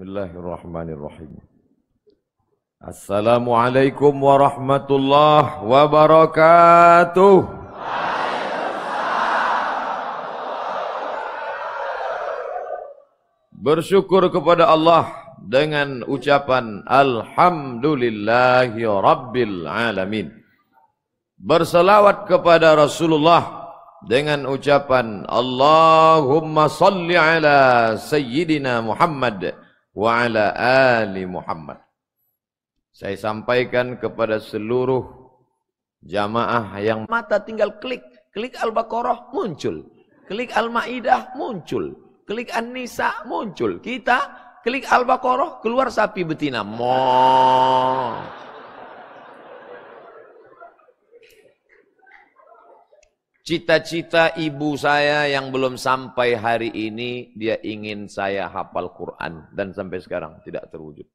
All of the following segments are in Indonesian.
Bismillahirrahmanirrahim. Assalamualaikum warahmatullahi wabarakatuh. Bersyukur kepada Allah dengan ucapan Alhamdulillahi Rabbil Alamin. Berselawat kepada Rasulullah dengan ucapan Allahumma salli ala Sayyidina Muhammad wa ala ali Muhammad. Saya sampaikan kepada seluruh jamaah yang mata tinggal klik Al-Baqarah muncul, klik Al-Maidah muncul, klik An-Nisa muncul. Kita klik Al-Baqarah keluar sapi betina. Cita-cita ibu saya yang belum sampai hari ini, dia ingin saya hafal Quran. Dan sampai sekarang tidak terwujud.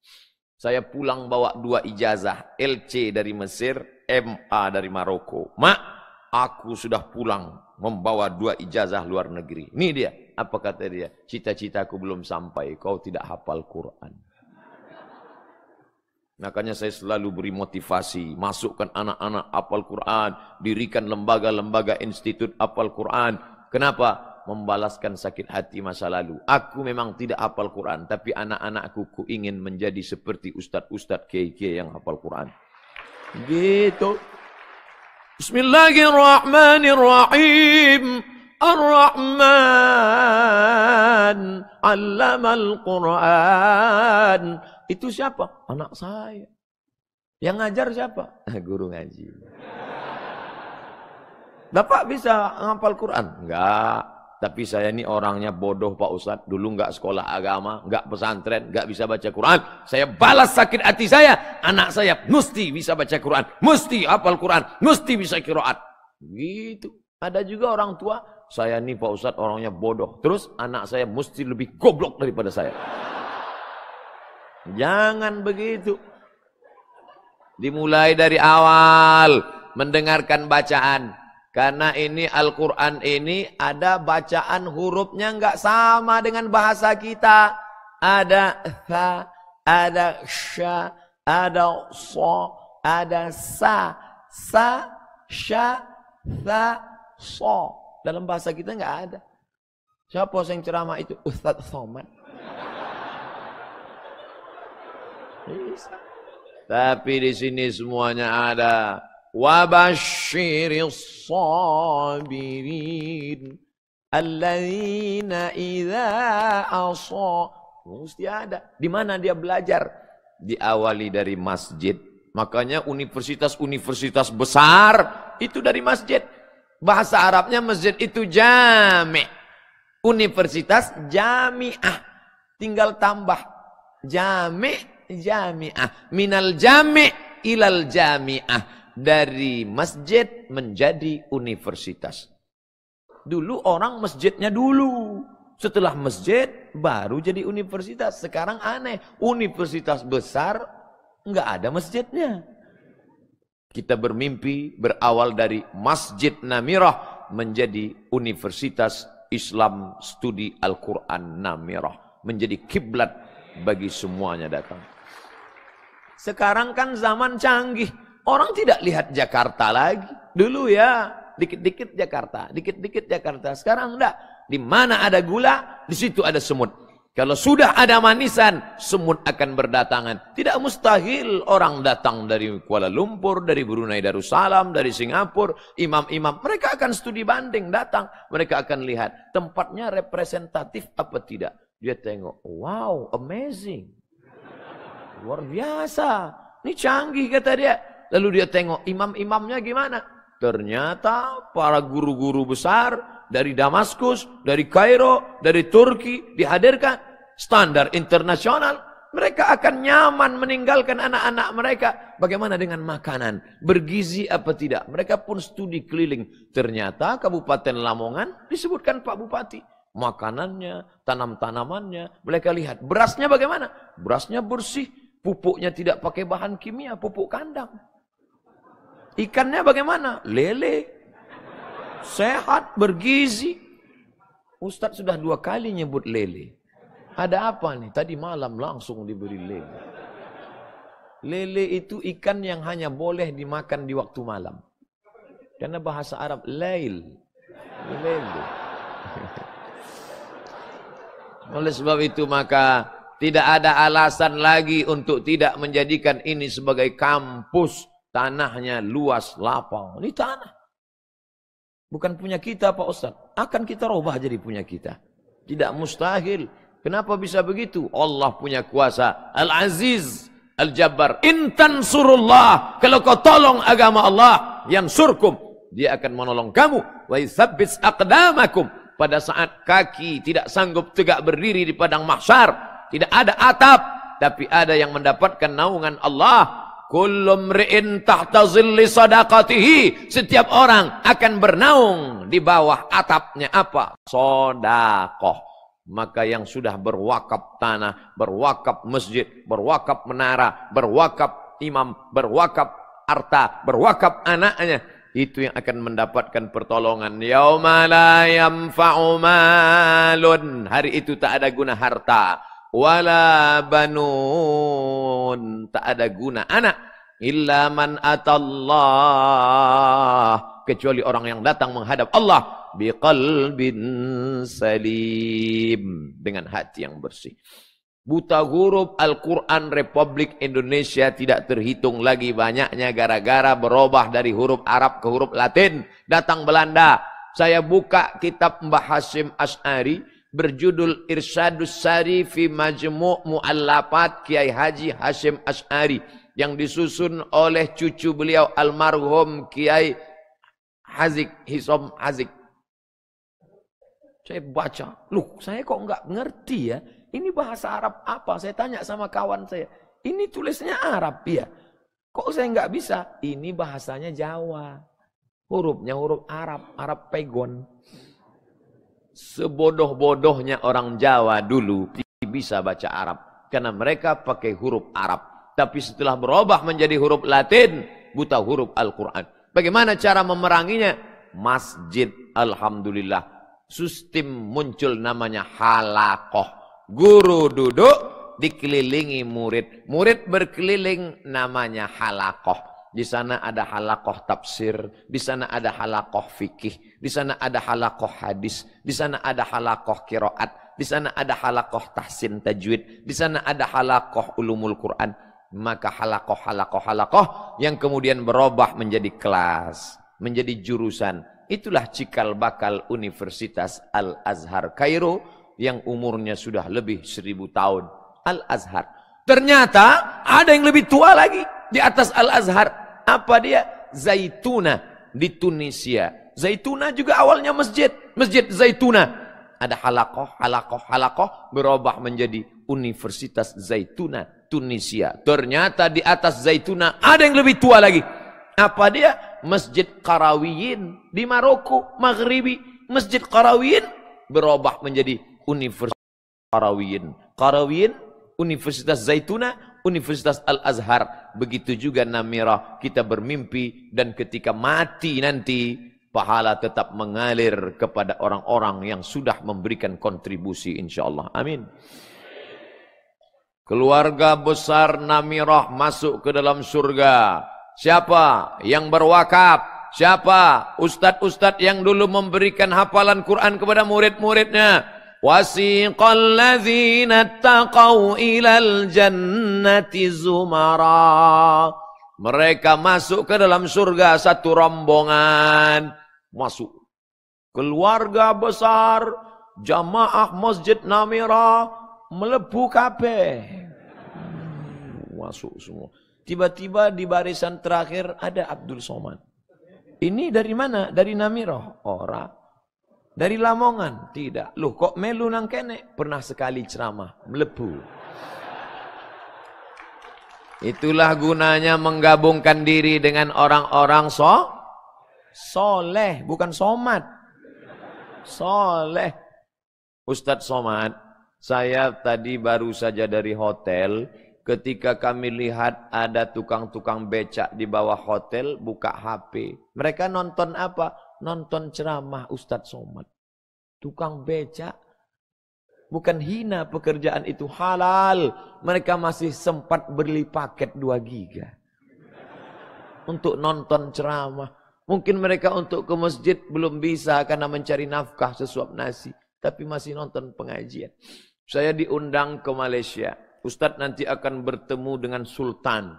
Saya pulang bawa 2 ijazah. LC dari Mesir, MA dari Maroko. Mak, aku sudah pulang membawa 2 ijazah luar negeri. Ini dia. Apa kata dia? Cita-citaku belum sampai, kau tidak hafal Quran. Makanya saya selalu beri motivasi, masukkan anak-anak hafal Quran, dirikan lembaga-lembaga institut hafal Quran. Kenapa? Membalaskan sakit hati masa lalu. Aku memang tidak hafal Quran, tapi anak-anakku ku ingin menjadi seperti ustadz-ustadz kiai-kiai yang hafal Quran. Gitu. Bismillahirrahmanirrahim. Ar-Rahman 'allamal Quran. Itu siapa? Anak saya. Yang ngajar siapa? Guru ngaji. Bapak bisa ngapal Quran? Enggak. Tapi saya ini orangnya bodoh Pak Ustadz. Dulu enggak sekolah agama, enggak pesantren, enggak bisa baca Quran. Saya balas sakit hati saya. Anak saya mesti bisa baca Quran, mesti hafal Quran, mesti bisa qiraat. Gitu. Ada juga orang tua, saya ini Pak Ustadz orangnya bodoh. Terus anak saya mesti lebih goblok daripada saya. Jangan begitu. Dimulai dari awal mendengarkan bacaan. Karena ini Al-Quran ini ada bacaan hurufnya enggak sama dengan bahasa kita. Ada tha, ada sya, ada so, ada sa, sya, tha, so. Dalam bahasa kita enggak ada. Siapa yang ceramah itu? Ustadz Somad. Bisa. Tapi di sini semuanya ada. Wabashiris sabirin alladzina idza asa. Mesti ada. Di mana dia belajar? Diawali dari masjid. Makanya universitas-universitas besar itu dari masjid. Bahasa Arabnya masjid itu jami'. Universitas jami'ah. Tinggal tambah jami'. Jami'ah, minal jami' ilal jami'ah, dari masjid menjadi universitas. Dulu orang masjidnya dulu, setelah masjid baru jadi universitas. Sekarang aneh, universitas besar nggak ada masjidnya. Kita bermimpi berawal dari Masjid Namirah menjadi Universitas Islam Studi Al-Quran Namirah, menjadi kiblat bagi semuanya datang. Sekarang kan zaman canggih. Orang tidak lihat Jakarta lagi. Dulu ya, dikit-dikit Jakarta, dikit-dikit Jakarta. Sekarang enggak. Di mana ada gula, di situ ada semut. Kalau sudah ada manisan, semut akan berdatangan. Tidak mustahil orang datang dari Kuala Lumpur, dari Brunei Darussalam, dari Singapura, imam-imam. Mereka akan studi banding datang. Mereka akan lihat tempatnya representatif apa tidak. Dia tengok, wow, amazing. Luar biasa. Ini canggih kata dia. Lalu dia tengok imam-imamnya gimana. Ternyata para guru-guru besar dari Damaskus, dari Kairo, dari Turki dihadirkan. Standar internasional. Mereka akan nyaman meninggalkan anak-anak mereka. Bagaimana dengan makanan? Bergizi apa tidak? Mereka pun studi keliling. Ternyata Kabupaten Lamongan disebutkan Pak Bupati. Makanannya, tanam-tanamannya. Mereka lihat. Berasnya bagaimana? Berasnya bersih. Pupuknya tidak pakai bahan kimia, pupuk kandang. Ikannya bagaimana? Lele. Sehat, bergizi. Ustadz sudah 2 kali nyebut lele. Ada apa nih? Tadi malam langsung diberi lele. Lele itu ikan yang hanya boleh dimakan di waktu malam. Karena bahasa Arab lail. Lele. Oleh sebab itu maka tidak ada alasan lagi untuk tidak menjadikan ini sebagai kampus. Tanahnya luas, lapang. Ini tanah. Bukan punya kita Pak Ustaz. Akan kita robah jadi punya kita. Tidak mustahil. Kenapa bisa begitu? Allah punya kuasa. Al-Aziz, Al-Jabbar. Intan surullah. Kalau kau tolong agama Allah, yang surkum. Dia akan menolong kamu. Wa yuthabbits aqdamakum. Pada saat kaki tidak sanggup tegak berdiri di padang mahsyar. Tidak ada atap. Tapi ada yang mendapatkan naungan Allah. Kullu mri'in tahta zilli sadaqatihi. Setiap orang akan bernaung di bawah atapnya apa? Sedekah. Maka yang sudah berwakaf tanah, berwakaf masjid, berwakaf menara, berwakaf imam, berwakaf harta, berwakaf anaknya, itu yang akan mendapatkan pertolongan. Yauma la yanfa'u malun. Hari itu tak ada guna harta, wala banun, tak ada guna anak, illa man atallah, kecuali orang yang datang menghadap Allah biqalbin salim, dengan hati yang bersih. Buta huruf Al-Quran Republik Indonesia tidak terhitung lagi banyaknya gara-gara berubah dari huruf Arab ke huruf Latin. Datang Belanda, saya buka kitab Mbah Hasyim Asy'ari berjudul Irsyadus Sari fi Majmu' Mu'allafat Kiai Haji Hasyim Asy'ari yang disusun oleh cucu beliau almarhum Kiai Hazik Hisom Hazik. Saya baca, loh saya kok nggak ngerti ya, ini bahasa Arab apa? Saya tanya sama kawan saya, ini tulisnya Arab ya, kok saya nggak bisa? Ini bahasanya Jawa, hurufnya huruf Arab, Arab pegon. Sebodoh-bodohnya orang Jawa dulu bisa baca Arab, karena mereka pakai huruf Arab. Tapi setelah berubah menjadi huruf Latin, buta huruf Al-Quran. Bagaimana cara memeranginya? Masjid, alhamdulillah. Sistem muncul namanya halakoh. Guru duduk dikelilingi murid. Murid berkeliling namanya halakoh. Di sana ada halakoh tafsir, di sana ada halakoh fikih, di sana ada halakoh hadis, di sana ada halakoh qiraat, di sana ada halakoh tahsin tajwid, di sana ada halakoh ulumul Quran. Maka halakoh yang kemudian berubah menjadi kelas, menjadi jurusan. Itulah cikal bakal Universitas Al-Azhar Kairo yang umurnya sudah lebih 1000 tahun. Al-Azhar. Ternyata ada yang lebih tua lagi di atas Al-Azhar. Apa dia? Zaituna di Tunisia. Zaituna juga awalnya masjid. Masjid Zaituna. Ada halakoh berubah menjadi Universitas Zaituna Tunisia. Ternyata di atas Zaituna ada yang lebih tua lagi. Apa dia? Masjid Qarawiyyin di Maroko, Maghribi. Masjid Qarawiyyin berubah menjadi Universitas Qarawiyyin. Qarawiyyin, Universitas Zaituna, Universitas Al-Azhar. Begitu juga Namirah. Kita bermimpi dan ketika mati nanti, pahala tetap mengalir kepada orang-orang yang sudah memberikan kontribusi insyaallah. Amin. Keluarga besar Namirah masuk ke dalam surga. Siapa yang berwakaf? Siapa? Ustadz-ustadz yang dulu memberikan hafalan Quran kepada murid-muridnya. Wasiqal ladzina taqaw ilal jannati zumara. Mereka masuk ke dalam surga satu rombongan. Masuk. Keluarga besar jamaah Masjid Namirah melebu kabeh. Masuk semua. Tiba-tiba di barisan terakhir ada Abdul Somad. Ini dari mana? Dari Namirah? Ora. Dari Lamongan? Tidak. Loh kok melu nang kene? Pernah sekali ceramah. Melebu. Itulah gunanya menggabungkan diri dengan orang-orang soleh. Bukan somat. Soleh. Ustadz Somad, saya tadi baru saja dari hotel. Ketika kami lihat ada tukang-tukang becak di bawah hotel buka HP. Mereka nonton apa? Nonton ceramah Ustadz Somad. Tukang becak bukan hina pekerjaan itu, halal. Mereka masih sempat beli paket 2 giga untuk nonton ceramah. Mungkin mereka untuk ke masjid belum bisa karena mencari nafkah sesuap nasi, tapi masih nonton pengajian. Saya diundang ke Malaysia. Ustadz nanti akan bertemu dengan Sultan.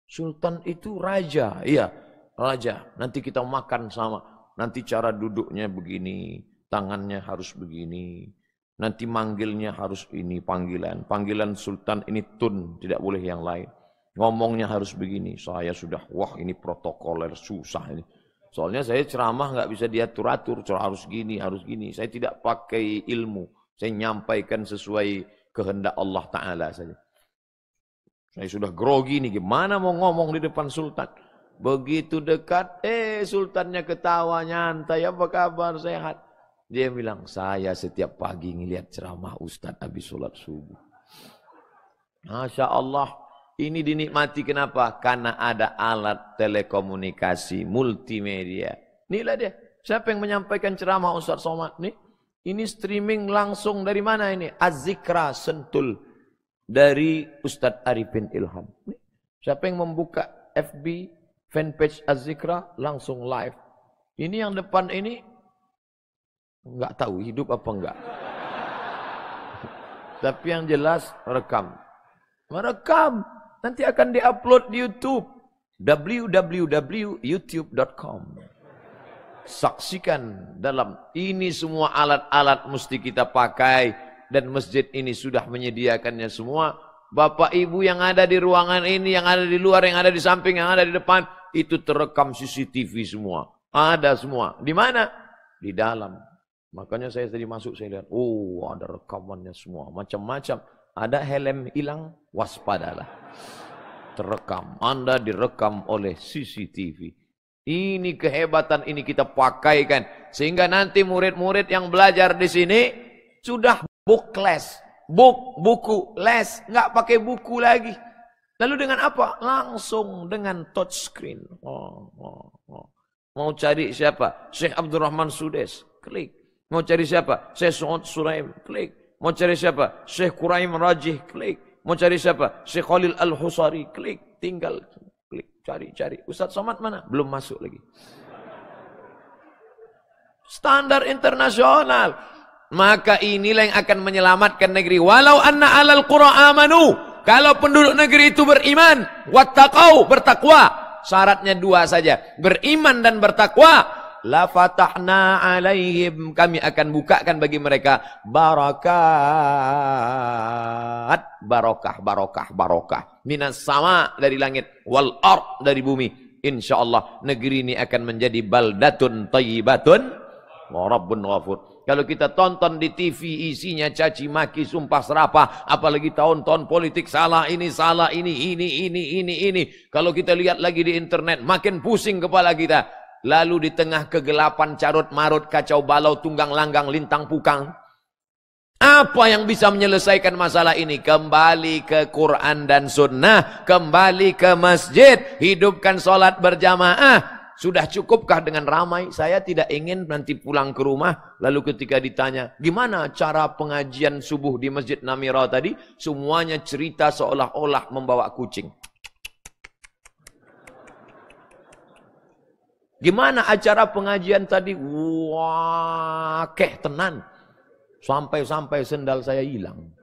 Sultan itu raja. Iya, raja. Nanti kita makan sama. Nanti cara duduknya begini, tangannya harus begini. Nanti manggilnya harus ini panggilan. Panggilan Sultan ini tun, tidak boleh yang lain. Ngomongnya harus begini. Saya sudah, ini protokoler, susah ini. Soalnya saya ceramah nggak bisa diatur-atur, harus gini, harus gini. Saya tidak pakai ilmu. Saya nyampaikan sesuai kehendak Allah Ta'ala saja. Saya sudah grogi nih, gimana mau ngomong di depan Sultan. Begitu dekat, Sultannya ketawa, nyantai, apa kabar, sehat. Dia bilang, saya setiap pagi ngelihat ceramah Ustadz habis sholat subuh. Masya Allah, ini dinikmati kenapa? Karena ada alat telekomunikasi, multimedia. Inilah dia, siapa yang menyampaikan ceramah Ustadz Somad? Nih, ini streaming langsung dari mana ini? Az-Zikra Sentul. Dari Ustadz Arifin Ilham. Siapa yang membuka FB, fanpage Az-Zikra, langsung live. Ini yang depan ini, nggak tahu hidup apa enggak. Tapi yang jelas rekam. Merekam. Nanti akan diupload di YouTube. www.youtube.com. Saksikan dalam ini semua alat-alat mesti kita pakai. Dan masjid ini sudah menyediakannya semua. Bapak ibu yang ada di ruangan ini, yang ada di luar, yang ada di samping, yang ada di depan, itu terekam CCTV semua. Ada semua. Di mana? Di dalam. Makanya saya tadi masuk, saya lihat, ada rekamannya semua. Macam-macam. Ada helm hilang, waspadalah. Terekam. Anda direkam oleh CCTV. Ini kehebatan ini kita pakaikan. Sehingga nanti murid-murid yang belajar di sini, sudah book les, buku les, nggak pakai buku lagi. Lalu dengan apa? Langsung dengan touchscreen. Mau cari siapa? Syekh Abdurrahman Sudes, klik. Mau cari siapa? Syekh Suud Suraim, klik. Mau cari siapa? Syekh Quraim Rajih, klik. Mau cari siapa? Syekh Khalil Al-Husari, klik. Tinggal klik, cari. Ustadz Somad mana? Belum masuk lagi. Standar internasional. Maka inilah yang akan menyelamatkan negeri. Walau anna alal qura amanu. Kalau penduduk negeri itu beriman. Wattaqau, bertakwa. Syaratnya 2 saja. Beriman dan bertakwa. La fatahna alaihim. Kami akan bukakan bagi mereka. Barakat. Barokah. Minas sama dari langit. Wal ard dari bumi. InsyaAllah negeri ini akan menjadi baldatun tayyibatun. Wa rabbun ghafur. Kalau kita tonton di TV isinya caci maki, sumpah serapah, apalagi tahun-tahun politik salah ini. Kalau kita lihat lagi di internet makin pusing kepala kita. Lalu di tengah kegelapan carut marut, kacau balau, tunggang langgang, lintang pukang. Apa yang bisa menyelesaikan masalah ini? Kembali ke Quran dan Sunnah, kembali ke masjid, hidupkan sholat berjamaah. Sudah cukupkah dengan ramai? Saya tidak ingin nanti pulang ke rumah, lalu ketika ditanya, gimana cara pengajian subuh di Masjid Namira tadi? Semuanya cerita seolah-olah membawa kucing. Gimana acara pengajian tadi? Wah, tenan. Sampai-sampai sendal saya hilang.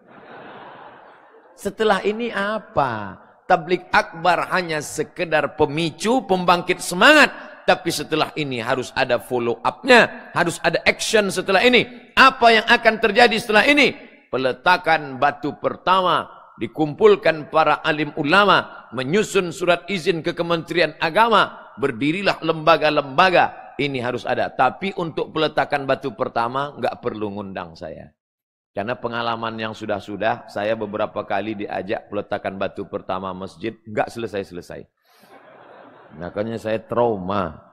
Setelah ini apa? Tablik akbar hanya sekedar pemicu, pembangkit semangat. Tapi setelah ini harus ada follow up-nya. Harus ada action setelah ini. Apa yang akan terjadi setelah ini? Peletakan batu pertama. Dikumpulkan para alim ulama. Menyusun surat izin ke Kementerian Agama. Berdirilah lembaga-lembaga. Ini harus ada. Tapi untuk peletakan batu pertama, nggak perlu ngundang saya. Karena pengalaman yang sudah-sudah, saya beberapa kali diajak peletakan batu pertama masjid, nggak selesai-selesai. Makanya saya trauma.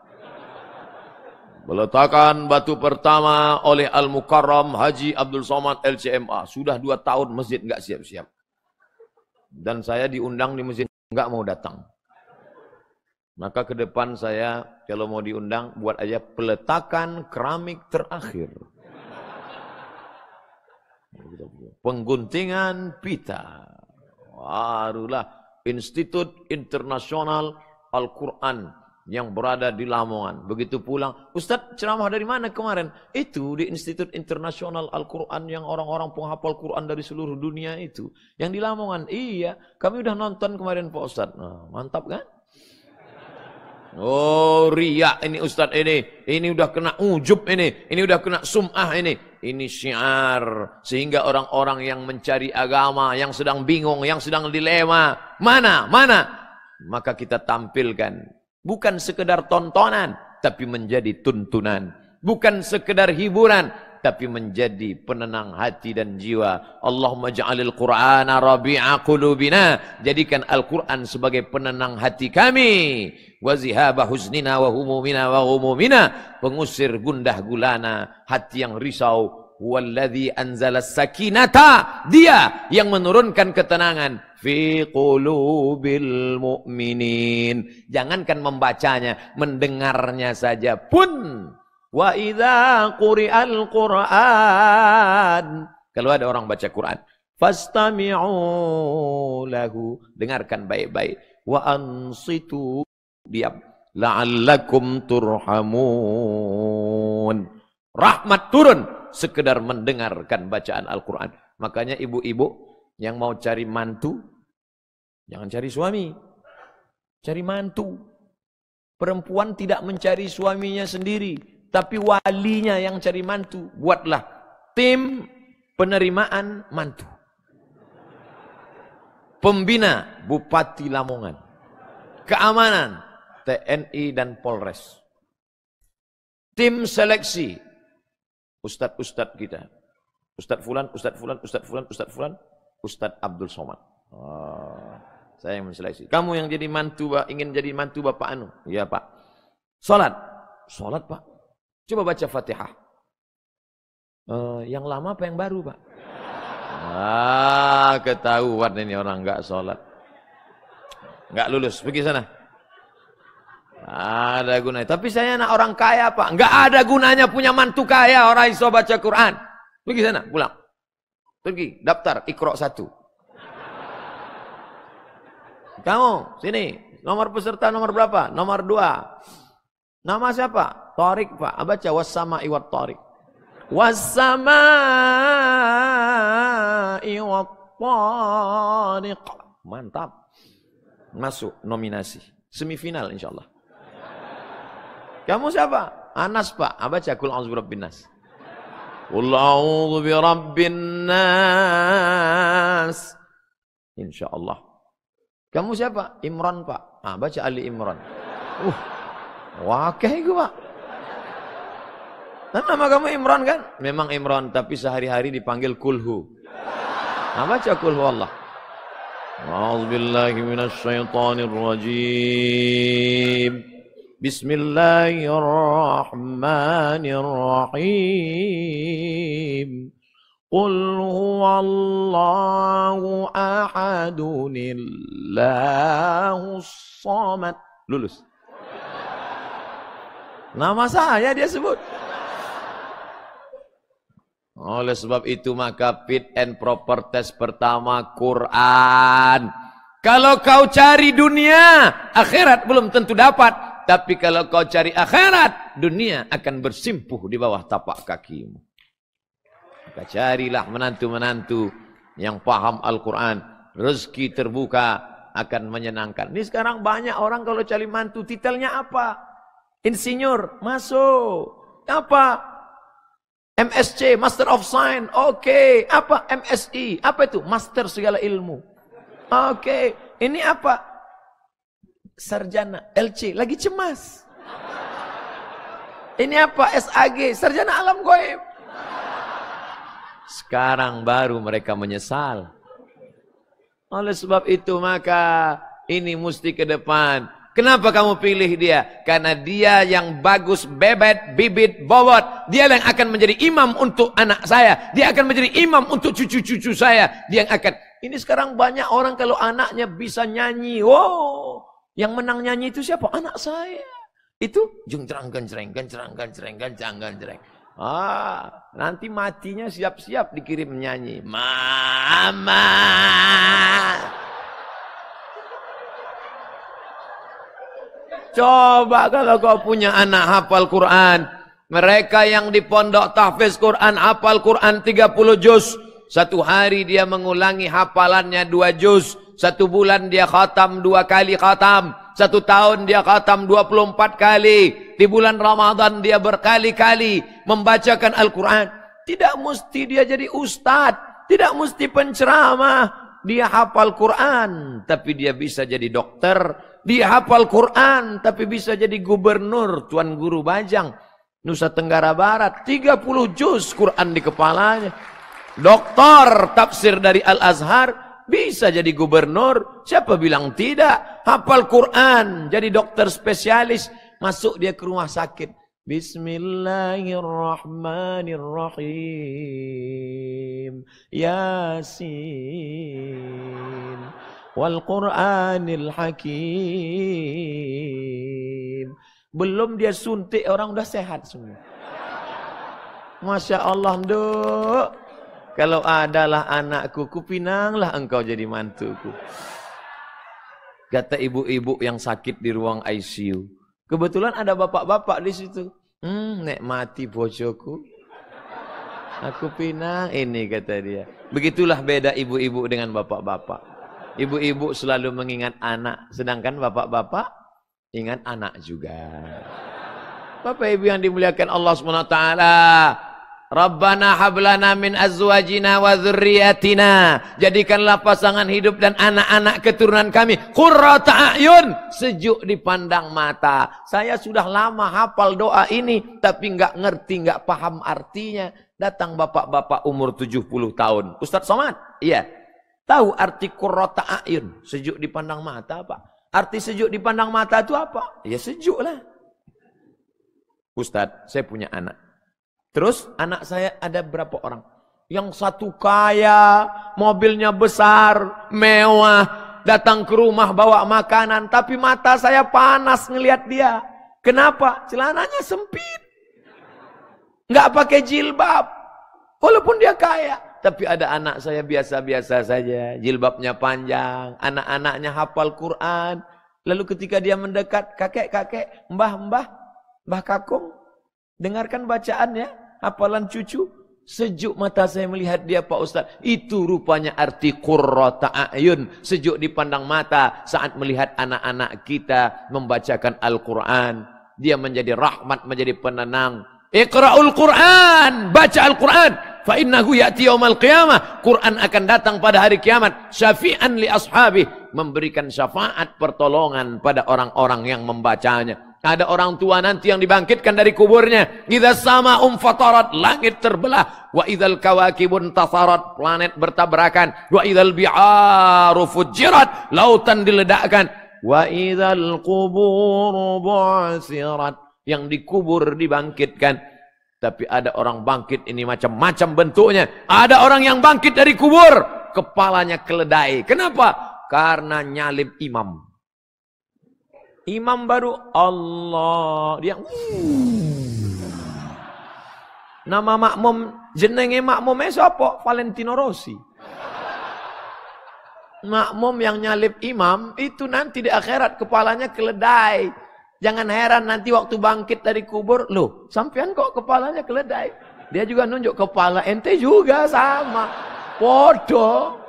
Peletakan batu pertama oleh Al-Mukarram Haji Abdul Somad LCMA. Sudah 2 tahun masjid nggak siap-siap. Dan saya diundang di masjid, nggak mau datang. Maka ke depan saya, kalau mau diundang, buat aja peletakan keramik terakhir. Pengguntingan pita. Barulah Institut Internasional Al-Quran yang berada di Lamongan. Begitu pulang, Ustadz ceramah dari mana kemarin? Itu di Institut Internasional Al-Quran yang orang-orang penghafal Quran dari seluruh dunia itu. Yang di Lamongan. Iya, kami udah nonton kemarin Pak Ustadz. Nah, mantap kan? Oh, riak ini Ustadz ini. Ini udah kena ujub ini. Ini udah kena sum'ah ini. Ini syiar. Sehingga orang-orang yang mencari agama, yang sedang bingung, yang sedang dilema. Mana? Maka kita tampilkan. Bukan sekedar tontonan, tapi menjadi tuntunan. Bukan sekedar hiburan, tapi menjadi penenang hati dan jiwa. Allahumma ja'alil Qur'ana rabi'a qulubina. Jadikan Al-Quran sebagai penenang hati kami. Wa zihaba huznina wa humumina wa humumina. Pengusir gundah gulana, hati yang risau. Walladzi anzala sakinata. Dia yang menurunkan ketenangan. Fi qulubil mu'minin. Jangankan membacanya, mendengarnya saja pun. Wa idza quri'al Qur'an. Kalau ada orang baca Quran, fastami'u lahu. Dengarkan baik-baik. Wa ansitu. Diam. La'allakum turhamun. Rahmat turun sekedar mendengarkan bacaan Al-Quran. Makanya ibu-ibu yang mau cari mantu, jangan cari suami, cari mantu. Perempuan tidak mencari suaminya sendiri, tapi walinya yang cari mantu. Buatlah tim penerimaan mantu. Pembina Bupati Lamongan, keamanan TNI dan Polres, tim seleksi ustadz-ustadz kita, Ustadz Fulan, Ustadz Fulan, Ustadz Fulan, Ustadz Fulan, Ustadz Abdul Somad. Saya yang menseleksi. Kamu yang jadi mantu, ingin jadi mantu Bapak Anu? Iya Pak. Salat, salat Pak. Coba baca Fatihah. Yang lama apa yang baru Pak? Ketahuan ini orang nggak salat, nggak lulus. Pergi sana. Ada gunanya. Tapi saya anak orang kaya Pak. Nggak ada gunanya punya mantu kaya orang iso baca Quran. Pergi sana, pulang. Pergi, daftar Iqra 1. Kamu, sini. Nomor peserta nomor berapa? Nomor 2. Nama siapa? Tariq Pak. Baca was-sama'i wat tariq. Was-sama'i wat tariq. Mantap. Masuk nominasi. Semifinal insyaallah. Kamu siapa? Anas Pak. Baca Qul a'udzu birabbin nas. Qul a'udzu birabbin nas. Insyaallah. Kamu siapa? Imran Pak. Baca Ali Imran. Wakah itu Pak. Dan nama kamu Imran kan? Memang Imran, tapi sehari-hari dipanggil Kulhu. Baca Kulhu Allah. A'udzu billahi minasy syaithanir rajim. Bismillahirrahmanirrahim. Qul huwallahu ahadunillahus samad. Lulus. Nama saya dia sebut. Oleh sebab itu maka fit and proper test pertama Quran. Kalau kau cari dunia, akhirat belum tentu dapat. Tapi kalau kau cari akhirat, dunia akan bersimpuh di bawah tapak kakimu. Maka carilah menantu-menantu yang paham Al-Quran. Rezeki terbuka akan menyenangkan. Ini sekarang banyak orang kalau cari mantu, titelnya apa? Insinyur, masuk. Apa? MSc, Master of Science. Oke. Apa? MSI. Apa itu? Master segala ilmu. Oke. Ini apa? Sarjana LC, lagi cemas. Ini apa? SAG, sarjana alam gaib. Sekarang baru mereka menyesal. Oleh sebab itu maka ini mesti ke depan. Kenapa kamu pilih dia? Karena dia yang bagus, bebet, bibit, bobot. Dia yang akan menjadi imam untuk anak saya. Dia akan menjadi imam untuk cucu-cucu saya. Dia yang akan. Ini sekarang banyak orang kalau anaknya bisa nyanyi. Wow. Yang menang nyanyi itu siapa? Anak saya. Itu jengcerang gencreng, gencrang gencreng, gencrang gencreng. Nanti matinya siap-siap dikirim nyanyi. Mama. Coba kalau kau punya anak hafal Quran. Mereka yang di pondok tahfiz Quran, hafal Quran 30 juz. Satu hari dia mengulangi hafalannya 2 juz. Satu bulan dia khatam 2 kali khatam. Satu tahun dia khatam 24 kali. Di bulan Ramadan dia berkali-kali membacakan Al-Quran. Tidak mesti dia jadi ustadz. Tidak mesti penceramah. Dia hafal Quran. Tapi dia bisa jadi dokter. Dia hafal Quran. Tapi bisa jadi gubernur. Tuan Guru Bajang. Nusa Tenggara Barat. 30 juz Quran di kepalanya. Doktor tafsir dari Al-Azhar. Bisa jadi gubernur. Siapa bilang tidak? Hafal Quran. Jadi dokter spesialis. Masuk dia ke rumah sakit. Bismillahirrahmanirrahim. Yasin. Wal Qur'anil Hakim. Belum dia suntik orang udah sehat semua. Masya Allah, Nduk. Kalau adalah anakku, kupinanglah engkau jadi mantuku. Kata ibu-ibu yang sakit di ruang ICU. Kebetulan ada bapak-bapak di situ. Nek mati bojoku. Aku pinang ini, kata dia. Begitulah beda ibu-ibu dengan bapak-bapak. Ibu-ibu selalu mengingat anak. Sedangkan bapak-bapak ingat anak juga. Bapak ibu yang dimuliakan Allah SWT. Rabbana hablana min azwajina wa dzurriyyatina. Jadikanlah pasangan hidup dan anak-anak keturunan kami qurrata a'yun, sejuk dipandang mata. Saya sudah lama hafal doa ini tapi enggak ngerti, enggak paham artinya. Datang bapak-bapak umur 70 tahun. Ustaz Somad? Iya. Tahu arti qurrata a'yun, sejuk dipandang mata apa? Arti sejuk dipandang mata itu apa? Ya sejuk lah. Ustaz, saya punya anak. Terus anak saya ada berapa orang? Yang satu kaya, mobilnya besar, mewah, datang ke rumah bawa makanan, tapi mata saya panas ngelihat dia. Kenapa? Celananya sempit. Nggak pakai jilbab. Walaupun dia kaya. Tapi ada anak saya biasa-biasa saja. Jilbabnya panjang. Anak-anaknya hafal Quran. Lalu ketika dia mendekat, kakek-kakek, mbah-mbah, mbah kakung, dengarkan bacaan ya. Hafalan cucu, sejuk mata saya melihat dia Pak Ustaz. Itu rupanya arti qurrata a'yun, sejuk dipandang mata saat melihat anak-anak kita membacakan Al-Quran. Dia menjadi rahmat, menjadi penenang. Iqra'ul Quran, baca Al-Quran. Fa innahu ya'ti yaumal qiyamah. Quran akan datang pada hari kiamat. Syafi'an li ashabih, memberikan syafaat pertolongan pada orang-orang yang membacanya. Ada orang tua nanti yang dibangkitkan dari kuburnya. Idza sama'um fatarat, langit terbelah. Wa idzal kawakibun tasarat, planet bertabrakan. Wa idzal bi'aru fujirat, lautan diledakkan. Wa idzal quburu bu'sirat, yang dikubur dibangkitkan. Tapi ada orang bangkit ini macam-macam bentuknya. Ada orang yang bangkit dari kubur, kepalanya keledai. Kenapa? Karena nyalib imam. Imam baru Allah, dia nama makmum, jenenge makmumnya siapa? Valentino Rossi. Makmum yang nyalip imam itu nanti di akhirat kepalanya keledai. Jangan heran nanti waktu bangkit dari kubur, loh, sampean kok kepalanya keledai? Dia juga nunjuk kepala ente juga sama. Podo.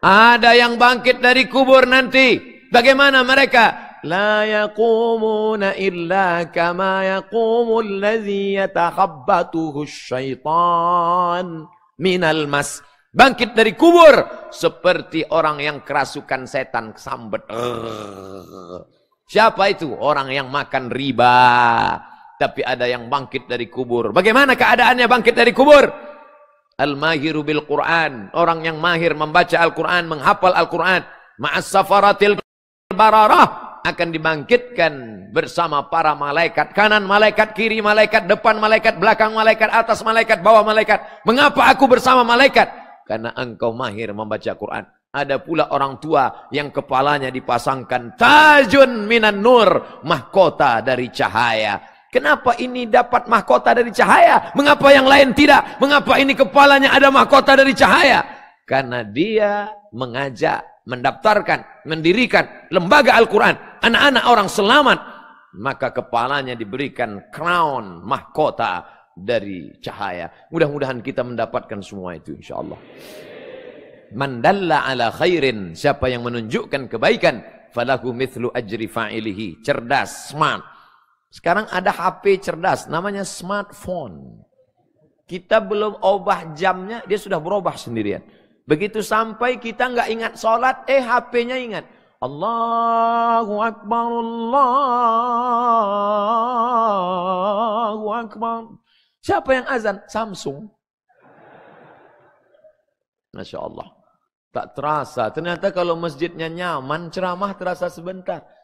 Ada yang bangkit dari kubur nanti. Bagaimana mereka? La yaqumuna illa kama yaqumul ladzi yatakhabbatuhu syaitan minal mas. Bangkit dari kubur seperti orang yang kerasukan setan kesambet. Siapa itu? Orang yang makan riba. Tapi ada yang bangkit dari kubur. Bagaimana keadaannya bangkit dari kubur? Al-mahiru bil Quran, orang yang mahir membaca Al-Quran, menghafal Al-Quran, ma'as safaratil bararah, akan dibangkitkan bersama para malaikat, kanan malaikat, kiri malaikat, depan malaikat, belakang malaikat, atas malaikat, bawah malaikat. Mengapa aku bersama malaikat? Karena engkau mahir membaca Quran. Ada pula orang tua yang kepalanya dipasangkan tajun minan nur, mahkota dari cahaya. Kenapa ini dapat mahkota dari cahaya? Mengapa yang lain tidak? Mengapa ini kepalanya ada mahkota dari cahaya? Karena dia mengajak, mendaftarkan, mendirikan lembaga Al-Quran. Anak-anak orang selamat. Maka kepalanya diberikan crown, mahkota dari cahaya. Mudah-mudahan kita mendapatkan semua itu insyaAllah. Man dalla ala khairin. Siapa yang menunjukkan kebaikan. Falahu mithlu ajri fa'ilihi. Cerdas, smart. Sekarang ada HP cerdas, namanya smartphone. Kita belum ubah jamnya, dia sudah berubah sendirian. Begitu sampai kita nggak ingat sholat, HP-nya ingat. Allahu Akbar, Allahu Akbar. Siapa yang azan? Samsung. Masya Allah. Tak terasa, ternyata kalau masjidnya nyaman, ceramah terasa sebentar.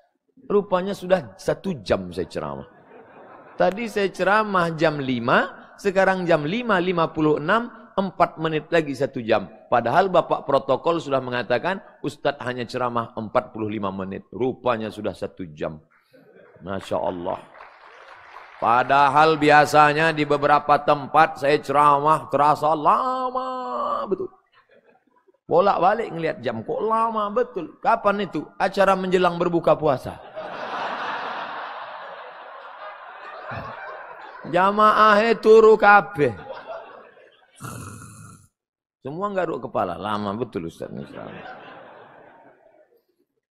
Rupanya sudah 1 jam saya ceramah. Tadi saya ceramah jam 5, sekarang jam 5.56, 4 menit lagi 1 jam. Padahal Bapak protokol sudah mengatakan, Ustadz hanya ceramah 45 menit. Rupanya sudah 1 jam. Masya Allah. Padahal biasanya di beberapa tempat saya ceramah terasa lama betul. Bolak-balik ngelihat jam, kok lama betul. Kapan itu? Acara menjelang berbuka puasa. Jamaah turu kabeh. Semua garuk kepala. Lama betul Ustaz.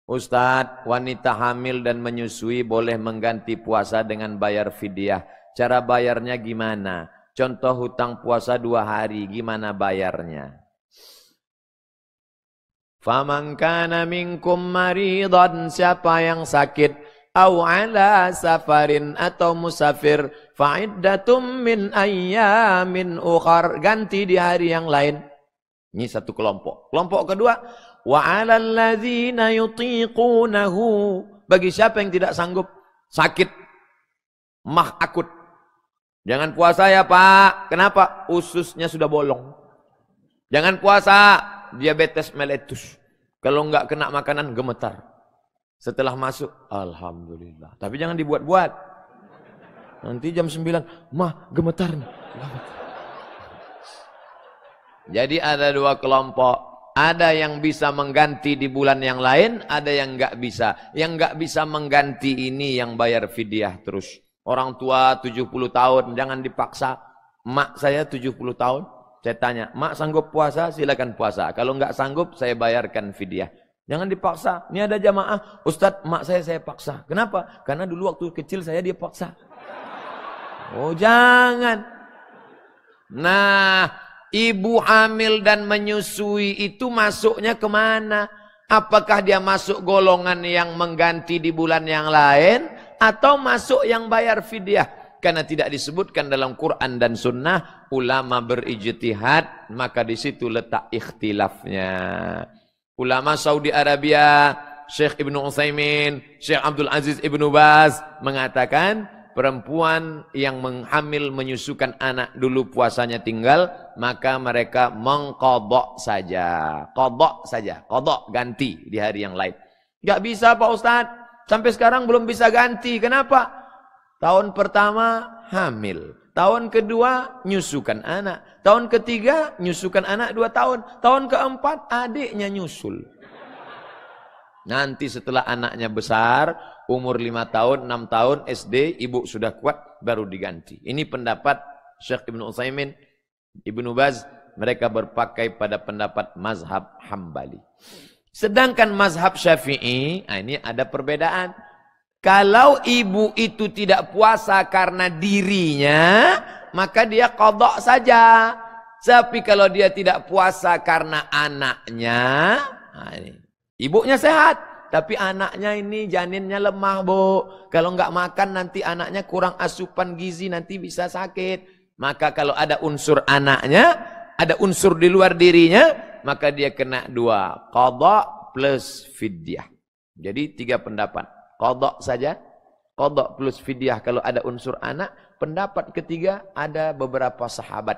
Ustaz, wanita hamil dan menyusui boleh mengganti puasa dengan bayar fidyah. Cara bayarnya gimana? Contoh hutang puasa 2 hari, gimana bayarnya? Faman kana minkum maridan, siapa yang sakit, au ala safarin atau musafir, fa'iddatum min ayyamin ukhar, ganti di hari yang lain. Ini satu kelompok. Kelompok kedua, wa 'alal ladzina yutiqunahu, bagi siapa yang tidak sanggup, sakit mah akut. Jangan puasa ya Pak. Kenapa? Ususnya sudah bolong. Jangan puasa, diabetes meletus. Kalau enggak kena makanan gemetar. Setelah masuk, alhamdulillah. Tapi jangan dibuat-buat. Nanti jam 9, mah gemetar nih. Jadi ada 2 kelompok. Ada yang bisa mengganti di bulan yang lain, ada yang enggak bisa. Yang enggak bisa mengganti ini yang bayar fidyah terus. Orang tua 70 tahun, jangan dipaksa. Mak saya 70 tahun. Saya tanya, mak sanggup puasa? Silakan puasa. Kalau enggak sanggup, saya bayarkan fidyah. Jangan dipaksa. Ini ada jamaah, Ustadz, mak saya paksa. Kenapa? Karena dulu waktu kecil saya dia paksa. Oh jangan. Nah, ibu hamil dan menyusui itu masuknya kemana? Apakah dia masuk golongan yang mengganti di bulan yang lain? Atau masuk yang bayar fidyah? Karena tidak disebutkan dalam Quran dan Sunnah, ulama berijtihad, maka di situ letak ikhtilafnya. Ulama Saudi Arabia, Syekh Ibnu Utsaimin, Syekh Abdul Aziz Ibnu Baz mengatakan perempuan yang menghamil menyusukan anak dulu puasanya tinggal, maka mereka mengqadha saja. Qadha saja, qadha ganti di hari yang lain. Enggak bisa Pak Ustaz, sampai sekarang belum bisa ganti. Kenapa? Tahun pertama hamil, tahun kedua nyusukan anak, tahun ketiga nyusukan anak 2 tahun, tahun keempat adiknya nyusul. Nanti setelah anaknya besar, umur 5 tahun, 6 tahun, SD, ibu sudah kuat, baru diganti. Ini pendapat Syekh Ibnu Utsaimin, Ibnu Baz, mereka berpakai pada pendapat mazhab Hambali. Sedangkan mazhab Syafi'i, ini ada perbedaan. Kalau ibu itu tidak puasa karena dirinya, maka dia qadha saja. Tapi kalau dia tidak puasa karena anaknya, ibunya sehat, tapi anaknya ini janinnya lemah, Bu. Kalau nggak makan nanti anaknya kurang asupan gizi, nanti bisa sakit. Maka kalau ada unsur anaknya, ada unsur di luar dirinya, maka dia kena 2, qadha plus fidyah. Jadi 3 pendapat. Qadha saja, qadha plus fidyah kalau ada unsur anak. Pendapat ketiga, ada beberapa sahabat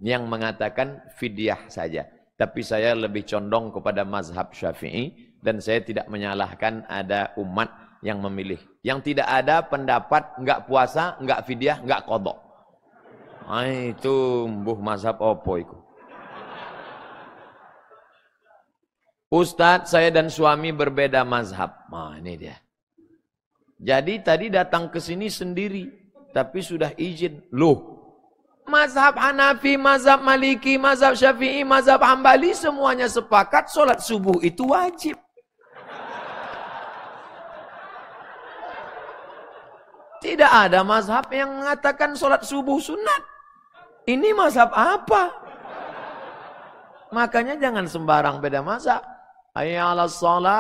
yang mengatakan fidyah saja. Tapi saya lebih condong kepada mazhab Syafi'i, dan saya tidak menyalahkan ada umat yang memilih. Yang tidak ada pendapat enggak puasa, enggak fidyah, enggak qadha. Itu mbuh mazhab opo iku. Ustadz, saya dan suami berbeda mazhab. Nah, ini dia. Jadi tadi datang ke sini sendiri, tapi sudah izin. Loh, mazhab Hanafi, mazhab Maliki, mazhab Syafi'i, mazhab Hambali semuanya sepakat sholat subuh itu wajib. Tidak ada mazhab yang mengatakan sholat subuh sunat. Ini mazhab apa? Makanya jangan sembarang beda mazhab. Hayya 'alas shalah.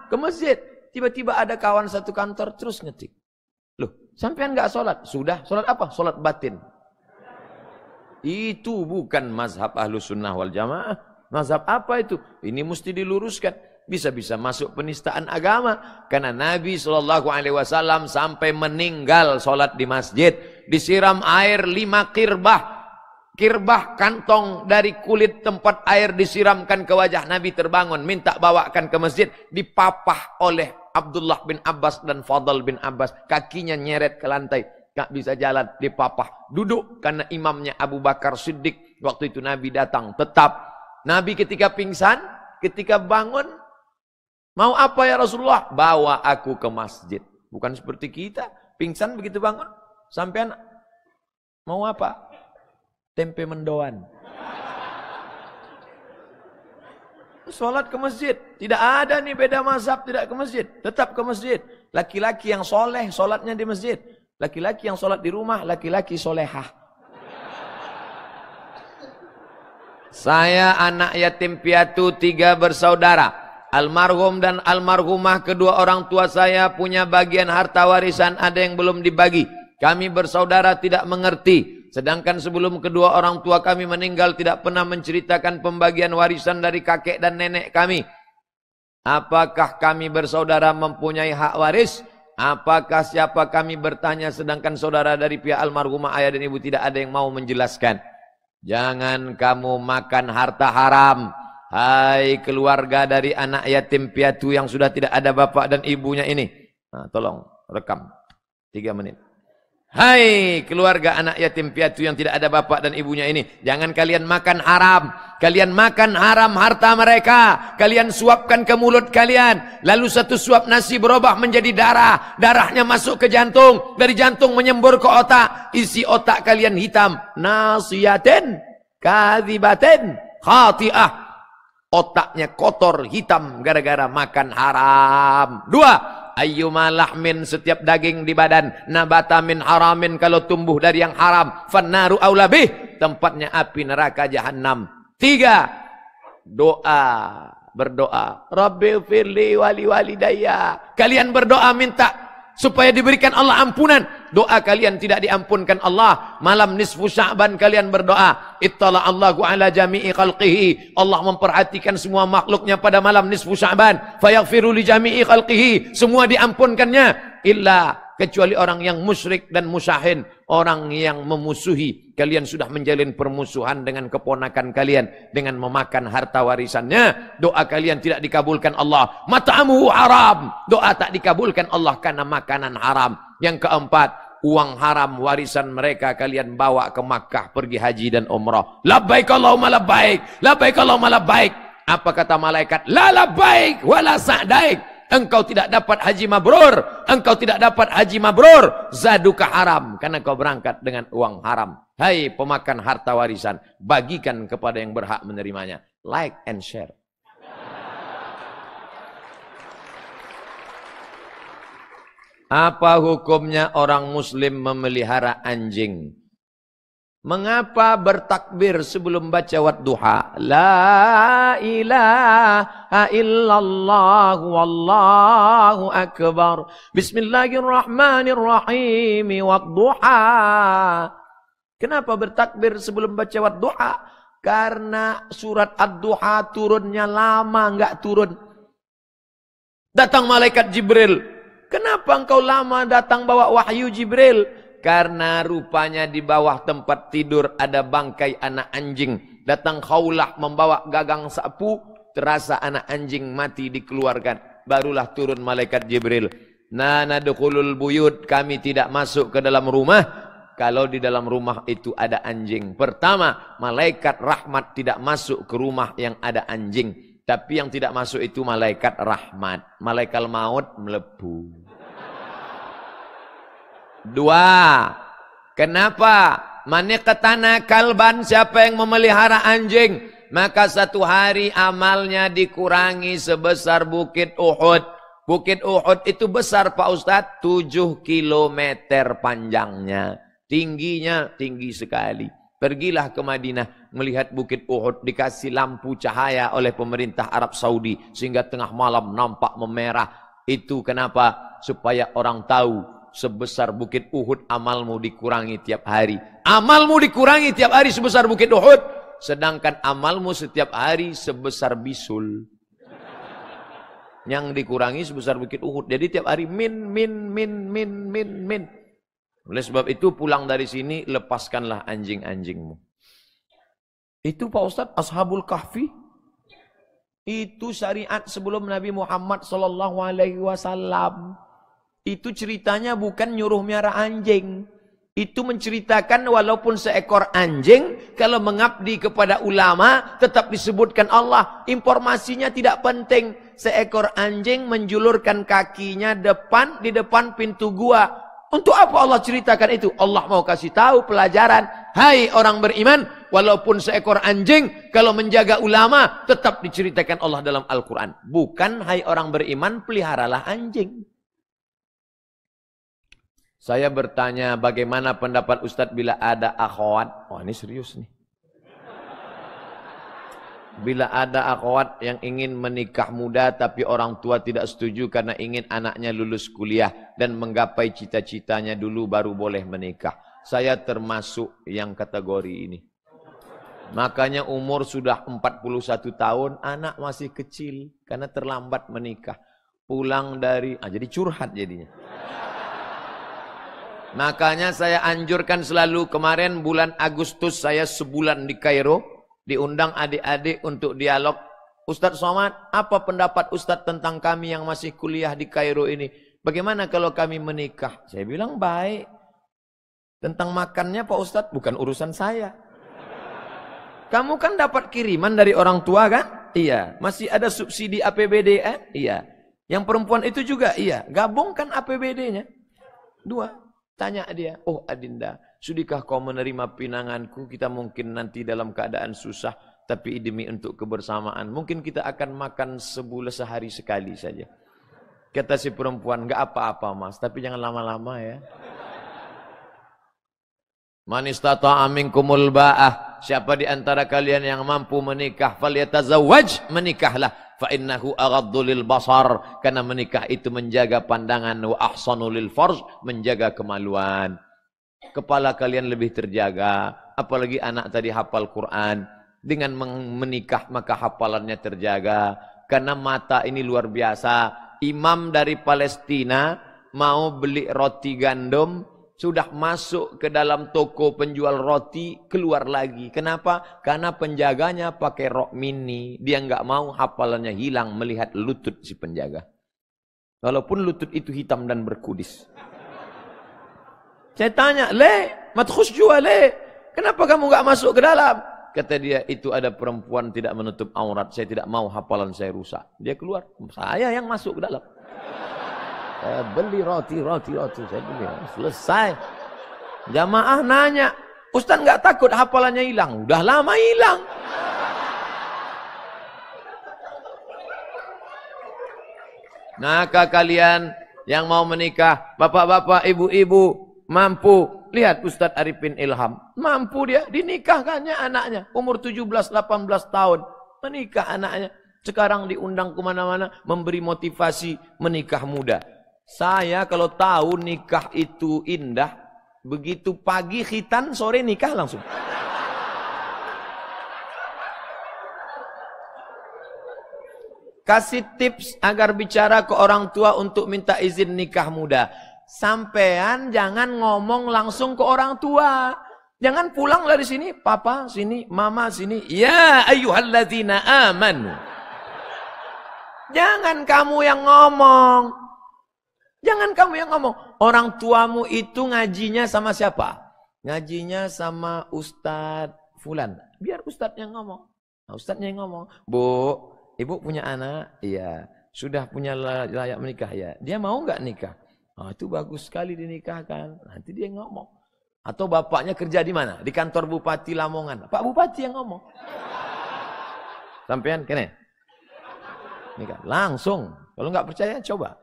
Ke masjid. Tiba-tiba ada kawan satu kantor terus ngetik. Loh, sampean nggak sholat? Sudah, sholat apa? Sholat batin. Itu bukan mazhab Ahlus Sunnah wal Jamaah. Mazhab apa itu? Ini mesti diluruskan. Bisa-bisa masuk penistaan agama. Karena Nabi SAW sampai meninggal sholat di masjid. Disiram air 5 kirbah. Kirbah kantong dari kulit tempat air disiramkan ke wajah Nabi, terbangun. Minta bawakan ke masjid. Dipapah oleh Abdullah bin Abbas dan Fadl bin Abbas. Kakinya nyeret ke lantai. Gak bisa jalan, dipapah. Duduk karena imamnya Abu Bakar Siddiq. Waktu itu Nabi datang. Tetap. Nabi ketika pingsan, ketika bangun. Mau apa ya Rasulullah? Bawa aku ke masjid. Bukan seperti kita. Pingsan begitu bangun. Sampean mau apa? Tempe mendoan. Sholat ke masjid. Tidak ada nih beda mazhab tidak ke masjid. Tetap ke masjid. Laki-laki yang soleh, sholatnya di masjid. Laki-laki yang sholat di rumah, laki-laki solehah. Saya anak yatim piatu 3 bersaudara. Almarhum dan almarhumah kedua orang tua saya punya bagian harta warisan, ada yang belum dibagi. Kami bersaudara tidak mengerti. Sedangkan sebelum kedua orang tua kami meninggal tidak pernah menceritakan pembagian warisan dari kakek dan nenek kami. Apakah kami bersaudara mempunyai hak waris? Apakah siapa kami bertanya sedangkan saudara dari pihak almarhumah ayah dan ibu tidak ada yang mau menjelaskan? Jangan kamu makan harta haram. Hai keluarga dari anak yatim piatu yang sudah tidak ada bapak dan ibunya ini. Nah, tolong rekam 3 menit. Hai keluarga anak yatim piatu yang tidak ada bapak dan ibunya ini. Jangan kalian makan haram. Kalian makan haram harta mereka. Kalian suapkan ke mulut kalian. Lalu satu suap nasi berubah menjadi darah. Darahnya masuk ke jantung. Dari jantung menyembur ke otak. Isi otak kalian hitam. Nasiyatin. Kadhibatin. Khati'ah. Otaknya kotor hitam gara-gara makan haram. 2. Ayyuma lahmin, setiap daging di badan, nabata min haramin, kalau tumbuh dari yang haram, fannaru aula bih, tempatnya api neraka jahanam. 3. Doa, berdoa. Rabbi firli wali walidayya. Kalian berdoa minta supaya diberikan Allah ampunan. Doa kalian tidak diampunkan Allah. Malam nisfu Sya'ban kalian berdoa. Ittala Allahu ala jami'i khalqihi. Allah memperhatikan semua makhluknya pada malam nisfu Sya'ban. Fayaghfiru li jami'i khalqihi. Semua diampunkannya. Illa, kecuali orang yang musyrik dan musyahin. Orang yang memusuhi. Kalian sudah menjalin permusuhan dengan keponakan kalian. Dengan memakan harta warisannya. Doa kalian tidak dikabulkan Allah. Mat'amuhu haram. Doa tak dikabulkan Allah karena makanan haram. Yang keempat, uang haram warisan mereka kalian bawa ke Makkah pergi haji dan umrah. Labbaik Allahumma labbaik. Labbaik Allahumma labbaik. Apa kata malaikat? La labbaik wala sa'daik. Engkau tidak dapat haji mabrur. Engkau tidak dapat haji mabrur. Zaduka haram. Karena kau berangkat dengan uang haram. Hai pemakan harta warisan. Bagikan kepada yang berhak menerimanya. Like and share. Apa hukumnya orang muslim memelihara anjing? Mengapa bertakbir sebelum baca wadduha? La ilaha illallah wallahu akbar. Bismillahirrahmanirrahim wadduha. Kenapa bertakbir sebelum baca wadduha? Karena surat ad-duha turunnya lama, enggak turun. Datang malaikat Jibril. Kenapa engkau lama datang bawa wahyu Jibril? Karena rupanya di bawah tempat tidur ada bangkai anak anjing. Datang Khawlah membawa gagang sapu. Terasa anak anjing mati dikeluarkan. barulah turun malaikat Jibril. Na nadkhulul buyut, kami tidak masuk ke dalam rumah kalau di dalam rumah itu ada anjing. Pertama, malaikat rahmat tidak masuk ke rumah yang ada anjing. Tapi yang tidak masuk itu malaikat rahmat. Malaikat maut melebu. Dua, kenapa? Maniqtana kalban, siapa yang memelihara anjing, maka satu hari amalnya dikurangi sebesar bukit Uhud. Bukit Uhud itu besar Pak Ustadz, 7 kilometer panjangnya. Tingginya tinggi sekali. Pergilah ke Madinah melihat bukit Uhud, dikasih lampu cahaya oleh pemerintah Arab Saudi sehingga tengah malam nampak memerah. Itu kenapa? Supaya orang tahu sebesar bukit Uhud amalmu dikurangi tiap hari. Amalmu dikurangi tiap hari sebesar bukit Uhud, sedangkan amalmu setiap hari sebesar bisul. Yang dikurangi sebesar bukit Uhud. Jadi tiap hari min. Oleh sebab itu pulang dari sini lepaskanlah anjing-anjingmu. Itu Pak Ustadz Ashabul Kahfi. Itu syariat sebelum Nabi Muhammad SAW. Itu ceritanya bukan nyuruh miara anjing. Itu menceritakan walaupun seekor anjing, kalau mengabdi kepada ulama, tetap disebutkan Allah. Informasinya tidak penting. Seekor anjing menjulurkan kakinya di depan pintu gua. Untuk apa Allah ceritakan itu? Allah mau kasih tahu pelajaran. Hai orang beriman, walaupun seekor anjing, kalau menjaga ulama, tetap diceritakan Allah dalam Al-Quran. Bukan hai orang beriman, peliharalah anjing. Saya bertanya, bagaimana pendapat Ustadz bila ada akhwat? Oh, ini serius nih. Bila ada akhwat yang ingin menikah muda tapi orang tua tidak setuju karena ingin anaknya lulus kuliah dan menggapai cita-citanya dulu baru boleh menikah. Saya termasuk yang kategori ini. Makanya umur sudah 41 tahun, anak masih kecil karena terlambat menikah. Pulang dari, jadi curhat jadinya. Makanya saya anjurkan selalu, kemarin bulan Agustus saya sebulan di Kairo, diundang adik-adik untuk dialog. Ustadz Somad, apa pendapat Ustadz tentang kami yang masih kuliah di Kairo ini? Bagaimana kalau kami menikah? Saya bilang baik. Tentang makannya Pak Ustadz, bukan urusan saya. Kamu kan dapat kiriman dari orang tua kan? Iya. Masih ada subsidi APBD kan? Iya. Yang perempuan itu juga? Iya. Gabungkan APBD-nya. Dua. Tanya dia, oh Adinda, sudikah kau menerima pinanganku? Kita mungkin nanti dalam keadaan susah, tapi demi untuk kebersamaan. Mungkin kita akan makan sebulan sehari sekali saja. Kata si perempuan, enggak apa-apa mas, tapi jangan lama-lama ya. Man istata'a minkumul ba'ah, siapa di antara kalian yang mampu menikah, falyatazawwaj, menikahlah. Fa innahu aghaddu lil basar, karena menikah itu menjaga pandangan, wa ahsanu lil farj, menjaga kemaluan. Kepala kalian lebih terjaga, apalagi anak tadi hafal Quran. Dengan menikah maka hafalannya terjaga, karena mata ini luar biasa. Imam dari Palestina mau beli roti gandum, sudah masuk ke dalam toko penjual roti, keluar lagi. Kenapa? Karena penjaganya pakai rok mini. Dia nggak mau hafalannya hilang melihat lutut si penjaga. Walaupun lutut itu hitam dan berkudis. Saya tanya, Le, matkhus jua Le, kenapa kamu nggak masuk ke dalam? Kata dia, itu ada perempuan tidak menutup aurat. Saya tidak mau hafalan saya rusak. Dia keluar, saya yang masuk ke dalam. Saya beli roti, saya beli. Selesai. Jamaah nanya, Ustaz nggak takut hafalannya hilang? Udah lama hilang. Maka kalian yang mau menikah, bapak-bapak, ibu-ibu, mampu. Lihat Ustaz Arifin Ilham. Mampu dia, dinikahkannya anaknya. Umur 17-18 tahun. Menikah anaknya. Sekarang diundang kemana-mana, memberi motivasi menikah muda. Saya kalau tahu nikah itu indah, begitu pagi khitan, sore nikah langsung. Kasih tips agar bicara ke orang tua untuk minta izin nikah muda. Sampean jangan ngomong langsung ke orang tua. Jangan pulang dari sini, papa sini, mama sini. Ya ayyuhalladzina amanu. Jangan kamu yang ngomong. Jangan kamu yang ngomong. Orang tuamu itu ngajinya sama siapa? Ngajinya sama Ustadz Fulan. Biar Ustadz yang ngomong. Nah, Ustadznya yang ngomong. Bu, ibu punya anak? Iya. Sudah punya layak menikah? Ya. Dia mau nggak nikah? Oh, itu bagus sekali dinikahkan. Nanti dia ngomong. Atau bapaknya kerja di mana? Di kantor Bupati Lamongan. Pak Bupati yang ngomong. Sampean kene. Nikah. Langsung. Kalau nggak percaya, coba.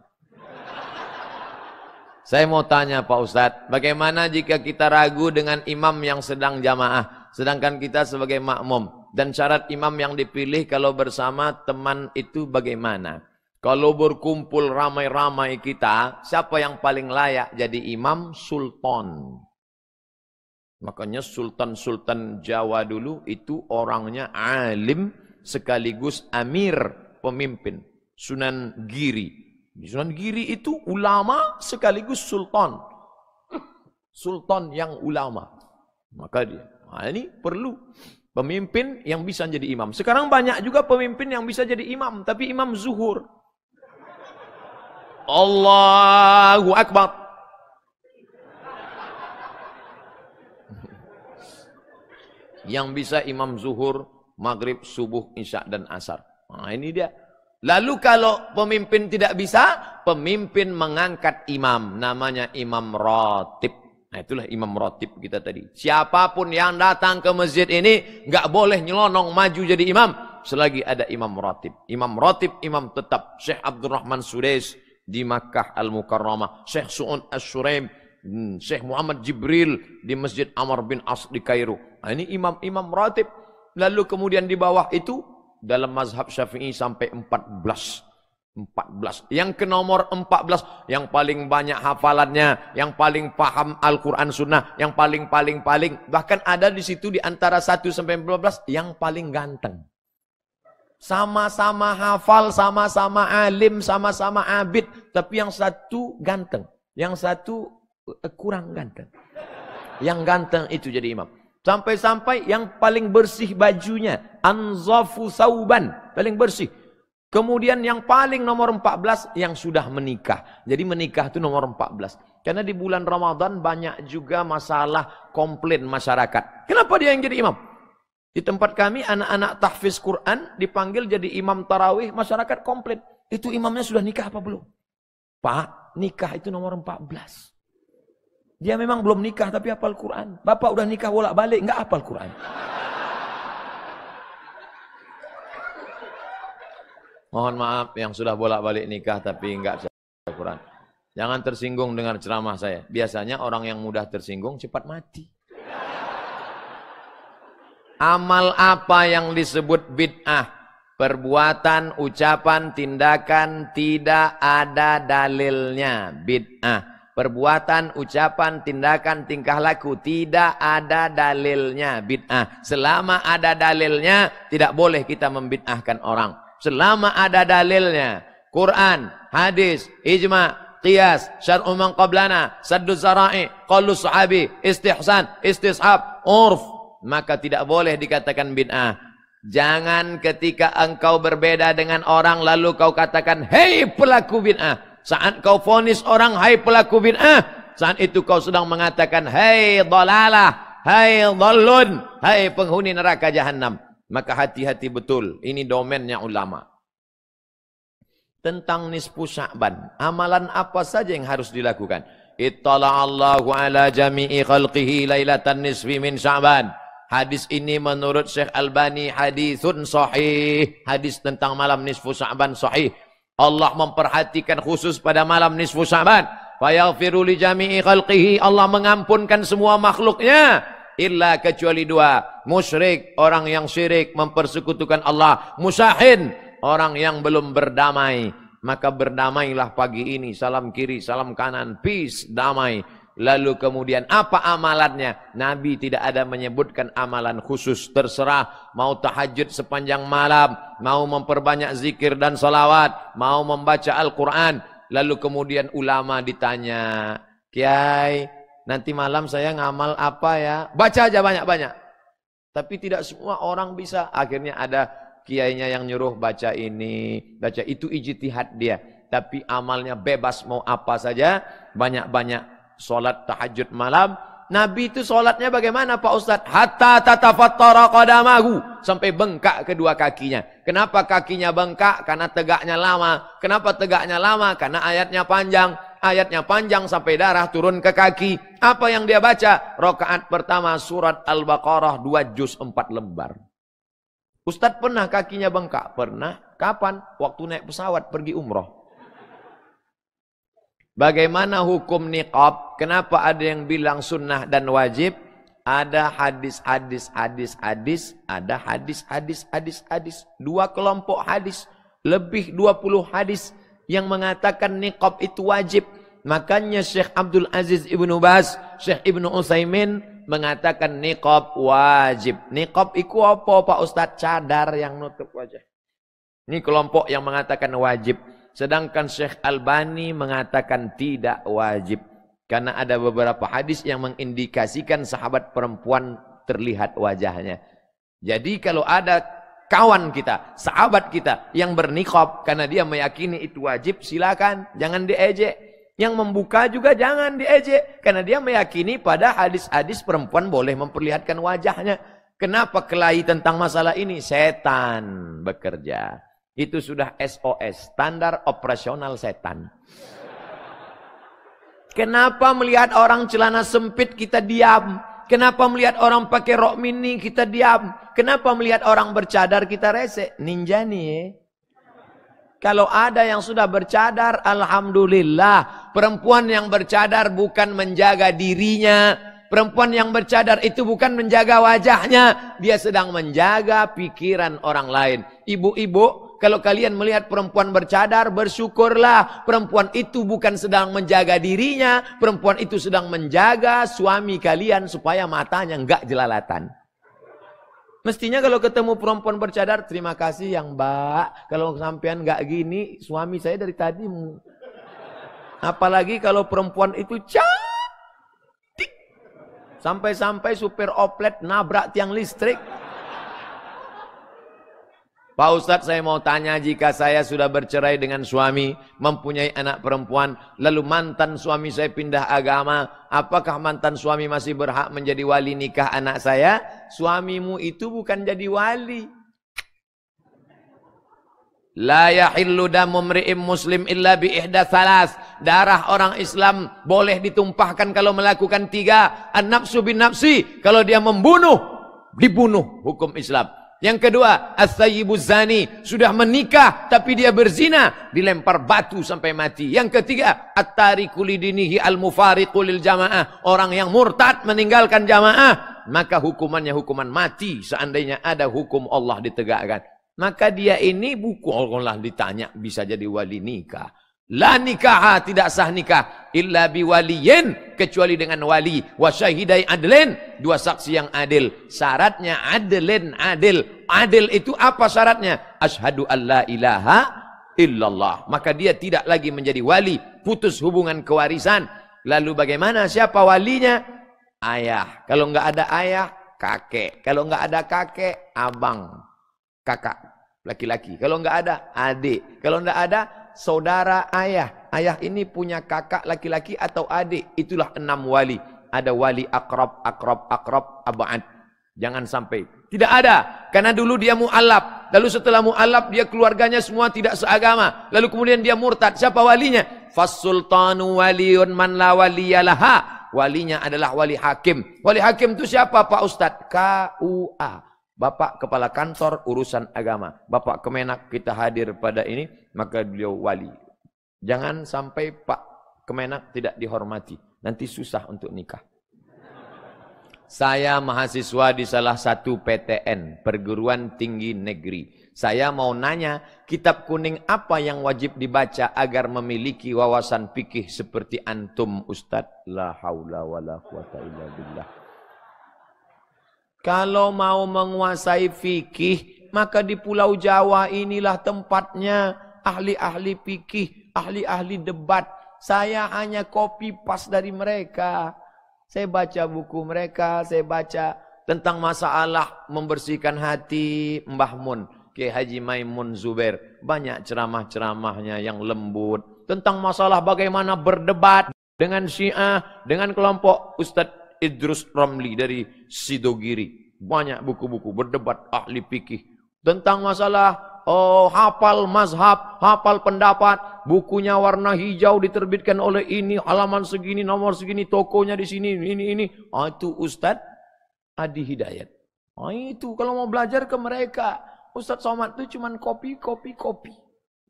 Saya mau tanya Pak Ustadz, bagaimana jika kita ragu dengan imam yang sedang jamaah, sedangkan kita sebagai makmum? Dan syarat imam yang dipilih kalau bersama teman itu bagaimana? Kalau berkumpul ramai-ramai kita, siapa yang paling layak jadi imam? Sultan. Makanya sultan-sultan Jawa dulu itu orangnya alim sekaligus amir, pemimpin. Sunan Giri. Sunan Giri itu ulama sekaligus sultan. Sultan yang ulama. Maka dia, nah ini perlu pemimpin yang bisa jadi imam. Sekarang banyak juga pemimpin yang bisa jadi imam, tapi imam zuhur. Allahu Akbar. Yang bisa imam zuhur, maghrib, subuh, isya, dan asar. Nah ini dia. Lalu kalau pemimpin tidak bisa, pemimpin mengangkat imam. Namanya imam ratib. Nah itulah imam ratib kita tadi. Siapapun yang datang ke masjid ini, nggak boleh nyelonong maju jadi imam. Selagi ada imam ratib. Imam ratib, imam tetap. Syekh Abdurrahman Sudais di Makkah Al-Mukarramah. Syekh Su'un As-Suraim. Syekh Muhammad Jibril di Masjid Amr bin As di Kairo. Nah ini imam-imam ratib. Lalu kemudian di bawah itu, dalam mazhab Syafi'i sampai 14. Yang ke nomor 14, yang paling banyak hafalannya, yang paling paham Al-Quran Sunnah, yang paling. Bahkan ada di situ di antara 1 sampai 14, yang paling ganteng. Sama-sama hafal, sama-sama alim, sama-sama abid. Tapi yang satu ganteng, yang satu kurang ganteng. Yang ganteng itu jadi imam. Sampai-sampai yang paling bersih bajunya. Anzafu sauban. Paling bersih. Kemudian yang paling nomor 14 yang sudah menikah. Jadi menikah itu nomor 14. Karena di bulan Ramadan banyak juga masalah komplain masyarakat. Kenapa dia yang jadi imam? Di tempat kami anak-anak tahfiz Quran dipanggil jadi imam tarawih. Masyarakat komplain. Itu imamnya sudah nikah apa belum? Pak, nikah itu nomor 14. Dia memang belum nikah tapi hafal Quran. Bapak udah nikah bolak-balik enggak hafal Quran. Mohon maaf yang sudah bolak-balik nikah tapi enggak hafal Quran. Jangan tersinggung dengar ceramah saya. Biasanya orang yang mudah tersinggung cepat mati. Amal apa yang disebut bid'ah? Perbuatan, ucapan, tindakan tidak ada dalilnya. Bid'ah. Perbuatan, ucapan, tindakan, tingkah laku tidak ada dalilnya bid'ah. Selama ada dalilnya tidak boleh kita membid'ahkan orang. Selama ada dalilnya Quran, hadis, ijma, qiyas, syar'u man qablana, saddu zara'i, qaulu sahabi, istihsan, istishab, urf, maka tidak boleh dikatakan bid'ah. Jangan ketika engkau berbeda dengan orang lalu kau katakan hei pelaku bid'ah. Saat kau vonis orang, hai pelaku bid'ah, saat itu kau sedang mengatakan, hai dhalalah, hai dhallun, hai penghuni neraka jahanam. Maka hati-hati betul, ini domennya ulama. Tentang nisfu Sya'ban, amalan apa saja yang harus dilakukan? Ittala'allahu ala jami'i khalqihi lailatan nisfi min Sya'ban. Hadis ini menurut Syekh Albani hadithun sahih. Hadis tentang malam nisfu Sya'ban sahih. Allah memperhatikan khusus pada malam nisfu Sya'ban. Fayaghfiru li jami'i khalqihi. Allah mengampunkan semua makhluknya. Illa kecuali 2. Musyrik, orang yang syirik, mempersekutukan Allah. Musyahin, orang yang belum berdamai. Maka berdamailah pagi ini. Salam kiri, salam kanan. Peace, damai. Lalu kemudian apa amalannya? Nabi tidak ada menyebutkan amalan khusus. Terserah mau tahajud sepanjang malam, mau memperbanyak zikir dan salawat, mau membaca Al-Quran. Lalu kemudian ulama ditanya, Kiai, nanti malam saya ngamal apa ya? Baca aja banyak-banyak. Tapi tidak semua orang bisa. Akhirnya ada kiainya yang nyuruh baca ini, baca itu, ijtihad dia. Tapi amalnya bebas, mau apa saja, banyak-banyak sholat tahajud malam. Nabi itu sholatnya bagaimana Pak Ustadz? Hatta tatafattara qadamahu, sampai bengkak kedua kakinya. Kenapa kakinya bengkak? Karena tegaknya lama. Kenapa tegaknya lama? Karena ayatnya panjang. Ayatnya panjang sampai darah turun ke kaki. Apa yang dia baca? Rakaat pertama surat Al-Baqarah 2 juz 4 lembar. Ustadz pernah kakinya bengkak? Pernah. Kapan? Waktu naik pesawat pergi umroh. Bagaimana hukum niqab? Kenapa ada yang bilang sunnah dan wajib? Ada hadis. Ada hadis. Dua kelompok hadis. Lebih 20 hadis yang mengatakan niqab itu wajib. Makanya Syekh Abdul Aziz Ibnu Baz, Syekh Ibnu Utsaimin mengatakan niqab wajib. Niqab itu apa Pak Ustadz? Cadar yang nutup wajah. Ini kelompok yang mengatakan wajib. Sedangkan Syekh Albani mengatakan tidak wajib. Karena ada beberapa hadis yang mengindikasikan sahabat perempuan terlihat wajahnya. Jadi kalau ada kawan kita, sahabat kita yang berniqab karena dia meyakini itu wajib, silakan, jangan diejek. Yang membuka juga jangan diejek. Karena dia meyakini pada hadis-hadis perempuan boleh memperlihatkan wajahnya. Kenapa kelahi tentang masalah ini? Setan bekerja. Itu sudah SOS, standar operasional setan. Kenapa melihat orang celana sempit kita diam? Kenapa melihat orang pakai rok mini kita diam? Kenapa melihat orang bercadar kita resek? Ninja nih. Kalau ada yang sudah bercadar, alhamdulillah. Perempuan yang bercadar bukan menjaga dirinya. Perempuan yang bercadar itu bukan menjaga wajahnya. Dia sedang menjaga pikiran orang lain. Ibu-ibu, kalau kalian melihat perempuan bercadar, bersyukurlah. Perempuan itu bukan sedang menjaga dirinya. Perempuan itu sedang menjaga suami kalian supaya matanya enggak jelalatan. Mestinya kalau ketemu perempuan bercadar, terima kasih yang mbak. Kalau sampean enggak gini, suami saya dari tadi. Apalagi kalau perempuan itu cantik. Sampai-sampai supir oplet nabrak tiang listrik. Pak Ustadz, saya mau tanya, jika saya sudah bercerai dengan suami, mempunyai anak perempuan, lalu mantan suami saya pindah agama, apakah mantan suami masih berhak menjadi wali nikah anak saya? Suamimu itu bukan jadi wali. La yahillu damu mri'im muslim illa bi ihda thalas. Darah orang Islam boleh ditumpahkan kalau melakukan 3. An-nafsu bin nafsi, kalau dia membunuh, dibunuh hukum Islam. Yang kedua, as-sayyibuz zani, sudah menikah tapi dia berzina, dilempar batu sampai mati. Yang ketiga, at-tariku lidinihi al-mufariqu lil jamaah, orang yang murtad meninggalkan jamaah, maka hukumannya hukuman mati seandainya ada hukum Allah ditegakkan. Maka dia ini bukanlah ditanya bisa jadi wali nikah. La nikah, tidak sah nikah illa biwaliyin, kecuali dengan wali, wa syahidai adlin, 2 saksi yang adil. Syaratnya adlin, adil. Adil itu apa syaratnya? Asyhadu an la ilaha illallah. Maka dia tidak lagi menjadi wali, putus hubungan kewarisan. Lalu bagaimana? Siapa walinya? Ayah. Kalau enggak ada ayah, kakek. Kalau enggak ada kakek, abang, kakak laki-laki. Kalau enggak ada, adik. Kalau enggak ada, saudara ayah. Ayah ini punya kakak laki-laki atau adik. Itulah 6 wali. Ada wali akrab, abad. Jangan sampai. Tidak ada. Karena dulu dia mu'alaf. Lalu setelah mu'alaf dia keluarganya semua tidak seagama. Lalu kemudian dia murtad. Siapa walinya? Fas-sultanu waliyun man la waliyalaha. Walinya adalah wali hakim. Wali hakim itu siapa Pak Ustadz? KUA. Bapak Kepala Kantor Urusan Agama. Bapak Kemenak kita hadir pada ini, maka beliau wali. Jangan sampai Pak Kemenak tidak dihormati. Nanti susah untuk nikah. Saya mahasiswa di salah satu PTN, Perguruan Tinggi Negeri. Saya mau nanya, kitab kuning apa yang wajib dibaca agar memiliki wawasan fikih seperti antum Ustadz? La haula wa la quwata illa billah. Kalau mau menguasai fikih, maka di Pulau Jawa inilah tempatnya. Ahli-ahli fikih, ahli-ahli debat. Saya hanya copy paste dari mereka. Saya baca buku mereka, saya baca tentang masalah membersihkan hati Mbah Mun. Kiai Haji Maimun Zubair. Banyak ceramah-ceramahnya yang lembut. Tentang masalah bagaimana berdebat dengan Syiah, dengan kelompok Ustadz Idrus Ramli dari Sidogiri. Banyak buku-buku berdebat ahli fikih. Tentang masalah hafal mazhab, hafal pendapat. Bukunya warna hijau diterbitkan oleh ini, halaman segini, nomor segini, tokonya di sini, ini. Itu Ustadz Adi Hidayat. Itu kalau mau belajar ke mereka. Ustadz Somad itu cuman kopi.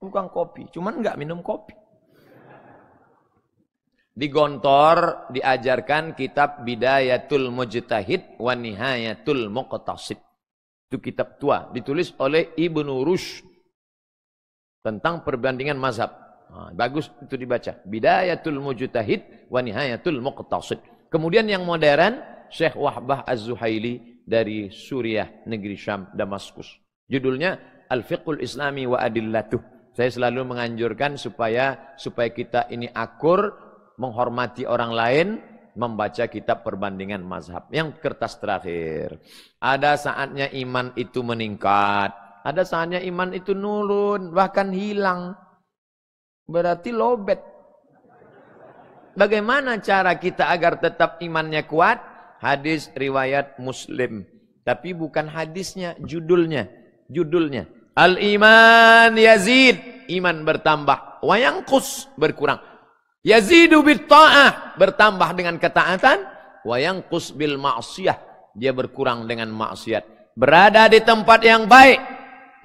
Bukan kopi, cuman enggak minum kopi. Di Gontor diajarkan kitab Bidayatul Mujtahid wa Nihayatul Muqtasid. Itu kitab tua, ditulis oleh Ibnu Rushd tentang perbandingan mazhab. Bagus itu dibaca. Bidayatul Mujtahid wa Nihayatul Muqtasid. Kemudian yang modern, Syekh Wahbah Az-Zuhaili dari Suriah, negeri Syam, Damaskus. Judulnya Al-Fiqhul Islami wa Adillatuh. Saya selalu menganjurkan supaya kita ini akur, menghormati orang lain, membaca kitab perbandingan mazhab. Yang kertas terakhir. Ada saatnya iman itu meningkat. Ada saatnya iman itu nurun, bahkan hilang. Berarti lobet. Bagaimana cara kita agar tetap imannya kuat? Hadis riwayat Muslim. Tapi bukan hadisnya, judulnya. Al-iman yazid. Iman bertambah. Wa yanqus, berkurang. Yazidu bit ta'ah, bertambah dengan ketaatan. Wa yanqus bil ma'siyah, dia berkurang dengan maksiat. Berada di tempat yang baik,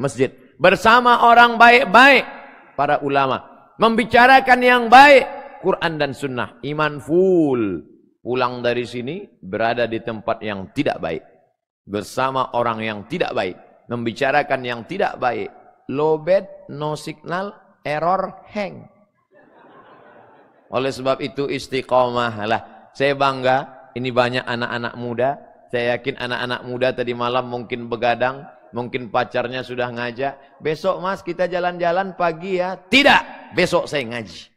masjid, bersama orang baik-baik, para ulama, membicarakan yang baik, Quran dan sunnah, iman full. Pulang dari sini, berada di tempat yang tidak baik, bersama orang yang tidak baik, membicarakan yang tidak baik, low bed, no signal, error, hang. Oleh sebab itu istiqomah lah. Saya bangga, ini banyak anak-anak muda. Saya yakin anak-anak muda tadi malam mungkin begadang, mungkin pacarnya sudah ngajak. Besok mas kita jalan-jalan pagi ya. Tidak, besok saya ngaji.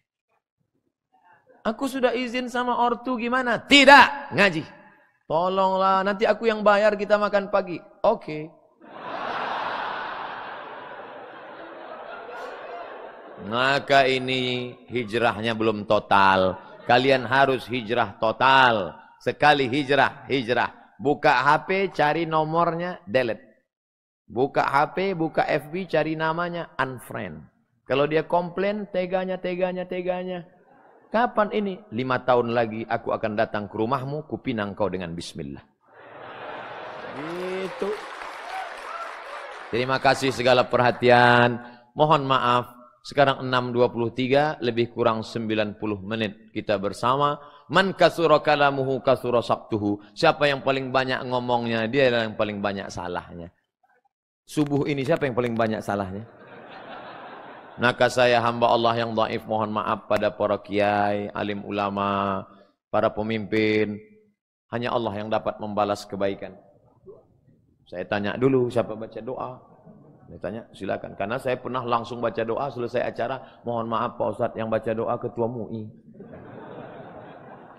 Aku sudah izin sama ortu gimana? Tidak, ngaji. Tolonglah, nanti aku yang bayar kita makan pagi. Oke. Maka ini hijrahnya belum total. Kalian harus hijrah total. Sekali hijrah. Buka HP, cari nomornya, delete. Buka HP, buka FB, cari namanya, unfriend. Kalau dia komplain, teganya. Kapan ini? 5 tahun lagi aku akan datang ke rumahmu, kupinang kau dengan bismillah. Gitu. Terima kasih segala perhatian. Mohon maaf. Sekarang 6.23, lebih kurang 90 menit kita bersama. Man kasura kalamuhu kasura sabtuhu. Siapa yang paling banyak ngomongnya, dia yang paling banyak salahnya. Subuh ini siapa yang paling banyak salahnya? Maka saya hamba Allah yang dhaif, mohon maaf pada para kiai, alim ulama, para pemimpin. Hanya Allah yang dapat membalas kebaikan. Saya tanya dulu siapa baca doa. Saya tanya, silakan. Karena saya pernah langsung baca doa selesai acara. Mohon maaf Pak Ustadz, yang baca doa ketua MUI.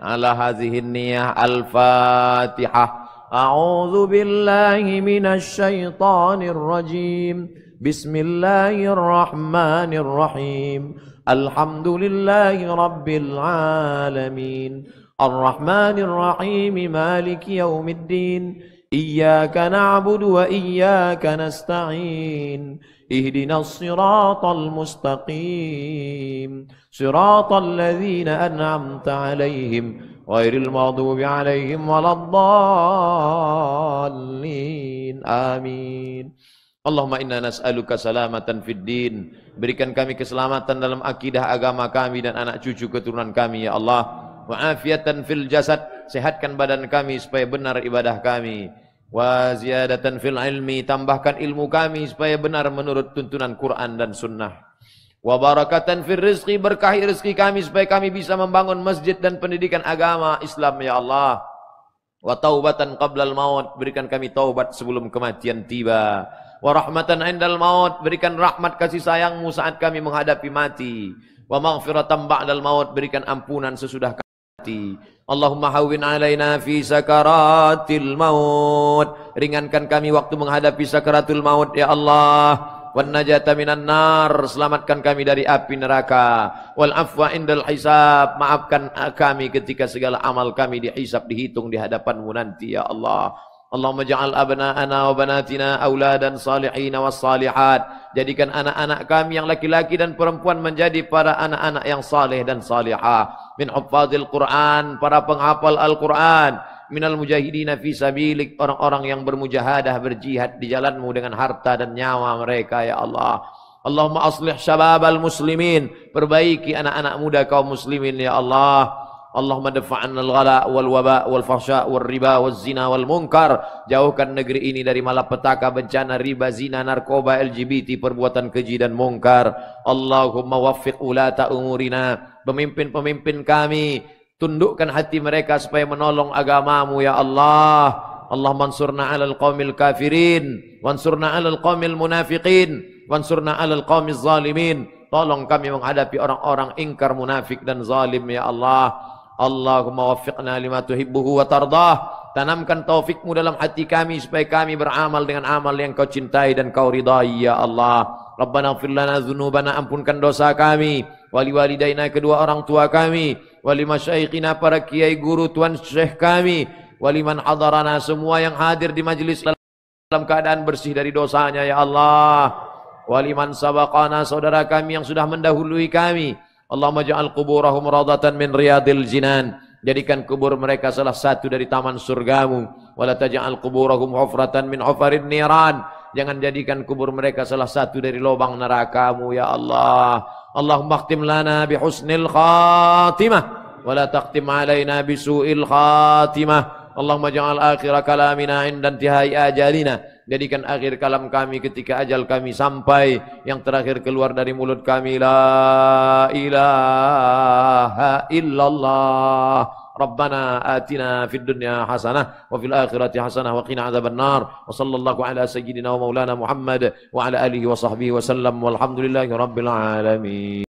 Ala hazihin niyah al-fatihah. A'udzu billahi minasy syaithanir rajim. Bismillahirrahmanirrahim. Alhamdulillahi rabbil alamin. Ar-Rahmanir Rahim. Maliki yaumiddin. إياك نعبد وإياك نستعين اهدنا الصراط المستقيم صراط الذين أنعمت عليهم غير المغضوب عليهم ولا الضالين آمين. Allahumma inna nas'aluka salamatan fid din. Berikan kami keselamatan dalam akidah agama kami dan anak cucu keturunan kami ya Allah. Wa afiatan fil jasad, sehatkan badan kami supaya benar ibadah kami. Wa ziyadatan fil ilmi, tambahkan ilmu kami supaya benar menurut tuntunan Quran dan sunnah. Wa barakatan fil rizqi, berkahi rezeki kami supaya kami bisa membangun masjid dan pendidikan agama Islam ya Allah. Wa taubatan qablal maut, berikan kami taubat sebelum kematian tiba. Wa rahmatan indal maut, berikan rahmat kasih sayangmu saat kami menghadapi mati. Wa maghfiratan ba'dal maut, berikan ampunan sesudah mati. Allahumma hawwin alaina fi sakaratil maut. ringankan kami waktu menghadapi sakaratul maut ya Allah. Wan najata minan nar, selamatkan kami dari api neraka. Wal afwa indal hisab, maafkan kami ketika segala amal kami dihisab, dihitung di hadapan-Mu nanti ya Allah. Allahumma ja'al abna'ana wa banatina auladan salihin was salihat. Jadikan anak-anak kami yang laki-laki dan perempuan menjadi para anak-anak yang saleh dan salihah. Min huffazil Quran, para penghafal Al-Quran. Minal mujahidina fi sabilik, orang-orang yang bermujahadah, berjihad di jalan-Mu dengan harta dan nyawa mereka ya Allah. Allahumma aslih syababal muslimin, perbaiki anak-anak muda kaum muslimin ya Allah. Allahumma dafa'an al-ghala wal waba wal fahsya wal riba wal zina wal munkar. Jauhkan negeri ini dari malapetaka, bencana, riba, zina, narkoba, LGBT, perbuatan keji dan mungkar. Allahumma waffiq ulata umurina, pemimpin-pemimpin kami, tundukkan hati mereka supaya menolong agama-Mu ya Allah. Allah mansurna alal qawmil kafirin, wansurna alal qawmil munafiqin, wansurna alal qawmil zalimin. Tolong kami menghadapi orang-orang ingkar, munafik dan zalim ya Allah. Allahumma waffiqna lima tuhibbuhu wa tardah. Tanamkan taufik-Mu dalam hati kami supaya kami beramal dengan amal yang Kau cintai dan Kau ridai ya Allah. Rabbana ighfir lana dzunubana, ampunkan dosa kami, wali walidaina, kedua orang tua kami, wali masyaikhina, para kiai guru tuan syekh kami, wali man hadarana, semua yang hadir di majlis dalam keadaan bersih dari dosanya ya Allah. Wali man sabaqana, saudara kami yang sudah mendahului kami. Allahumma ja'al quburahum radatan min riyadil jinan, jadikan kubur mereka salah satu dari taman surga-Mu. Wala taj'al quburahum hufratan min hufarin niran, jangan jadikan kubur mereka salah satu dari lubang neraka-Mu ya Allah. Allahumma khtim lana bi husnil khatimah wa la taqtim alaina bi su'il khatimah. Allahumma ja'al akhir kalamina inda intihai ajalina, jadikan akhir kalam kami ketika ajal kami sampai, yang terakhir keluar dari mulut kami la ilaha illallah. Rabbana atina fid dunya hasanah wa fil akhirati hasanah wa qina adzaban nar. Wa sallallahu ala sayyidina wa maulana Muhammad wa ala alihi wa sahbihi wa sallam, walhamdulillahi rabbil alamin.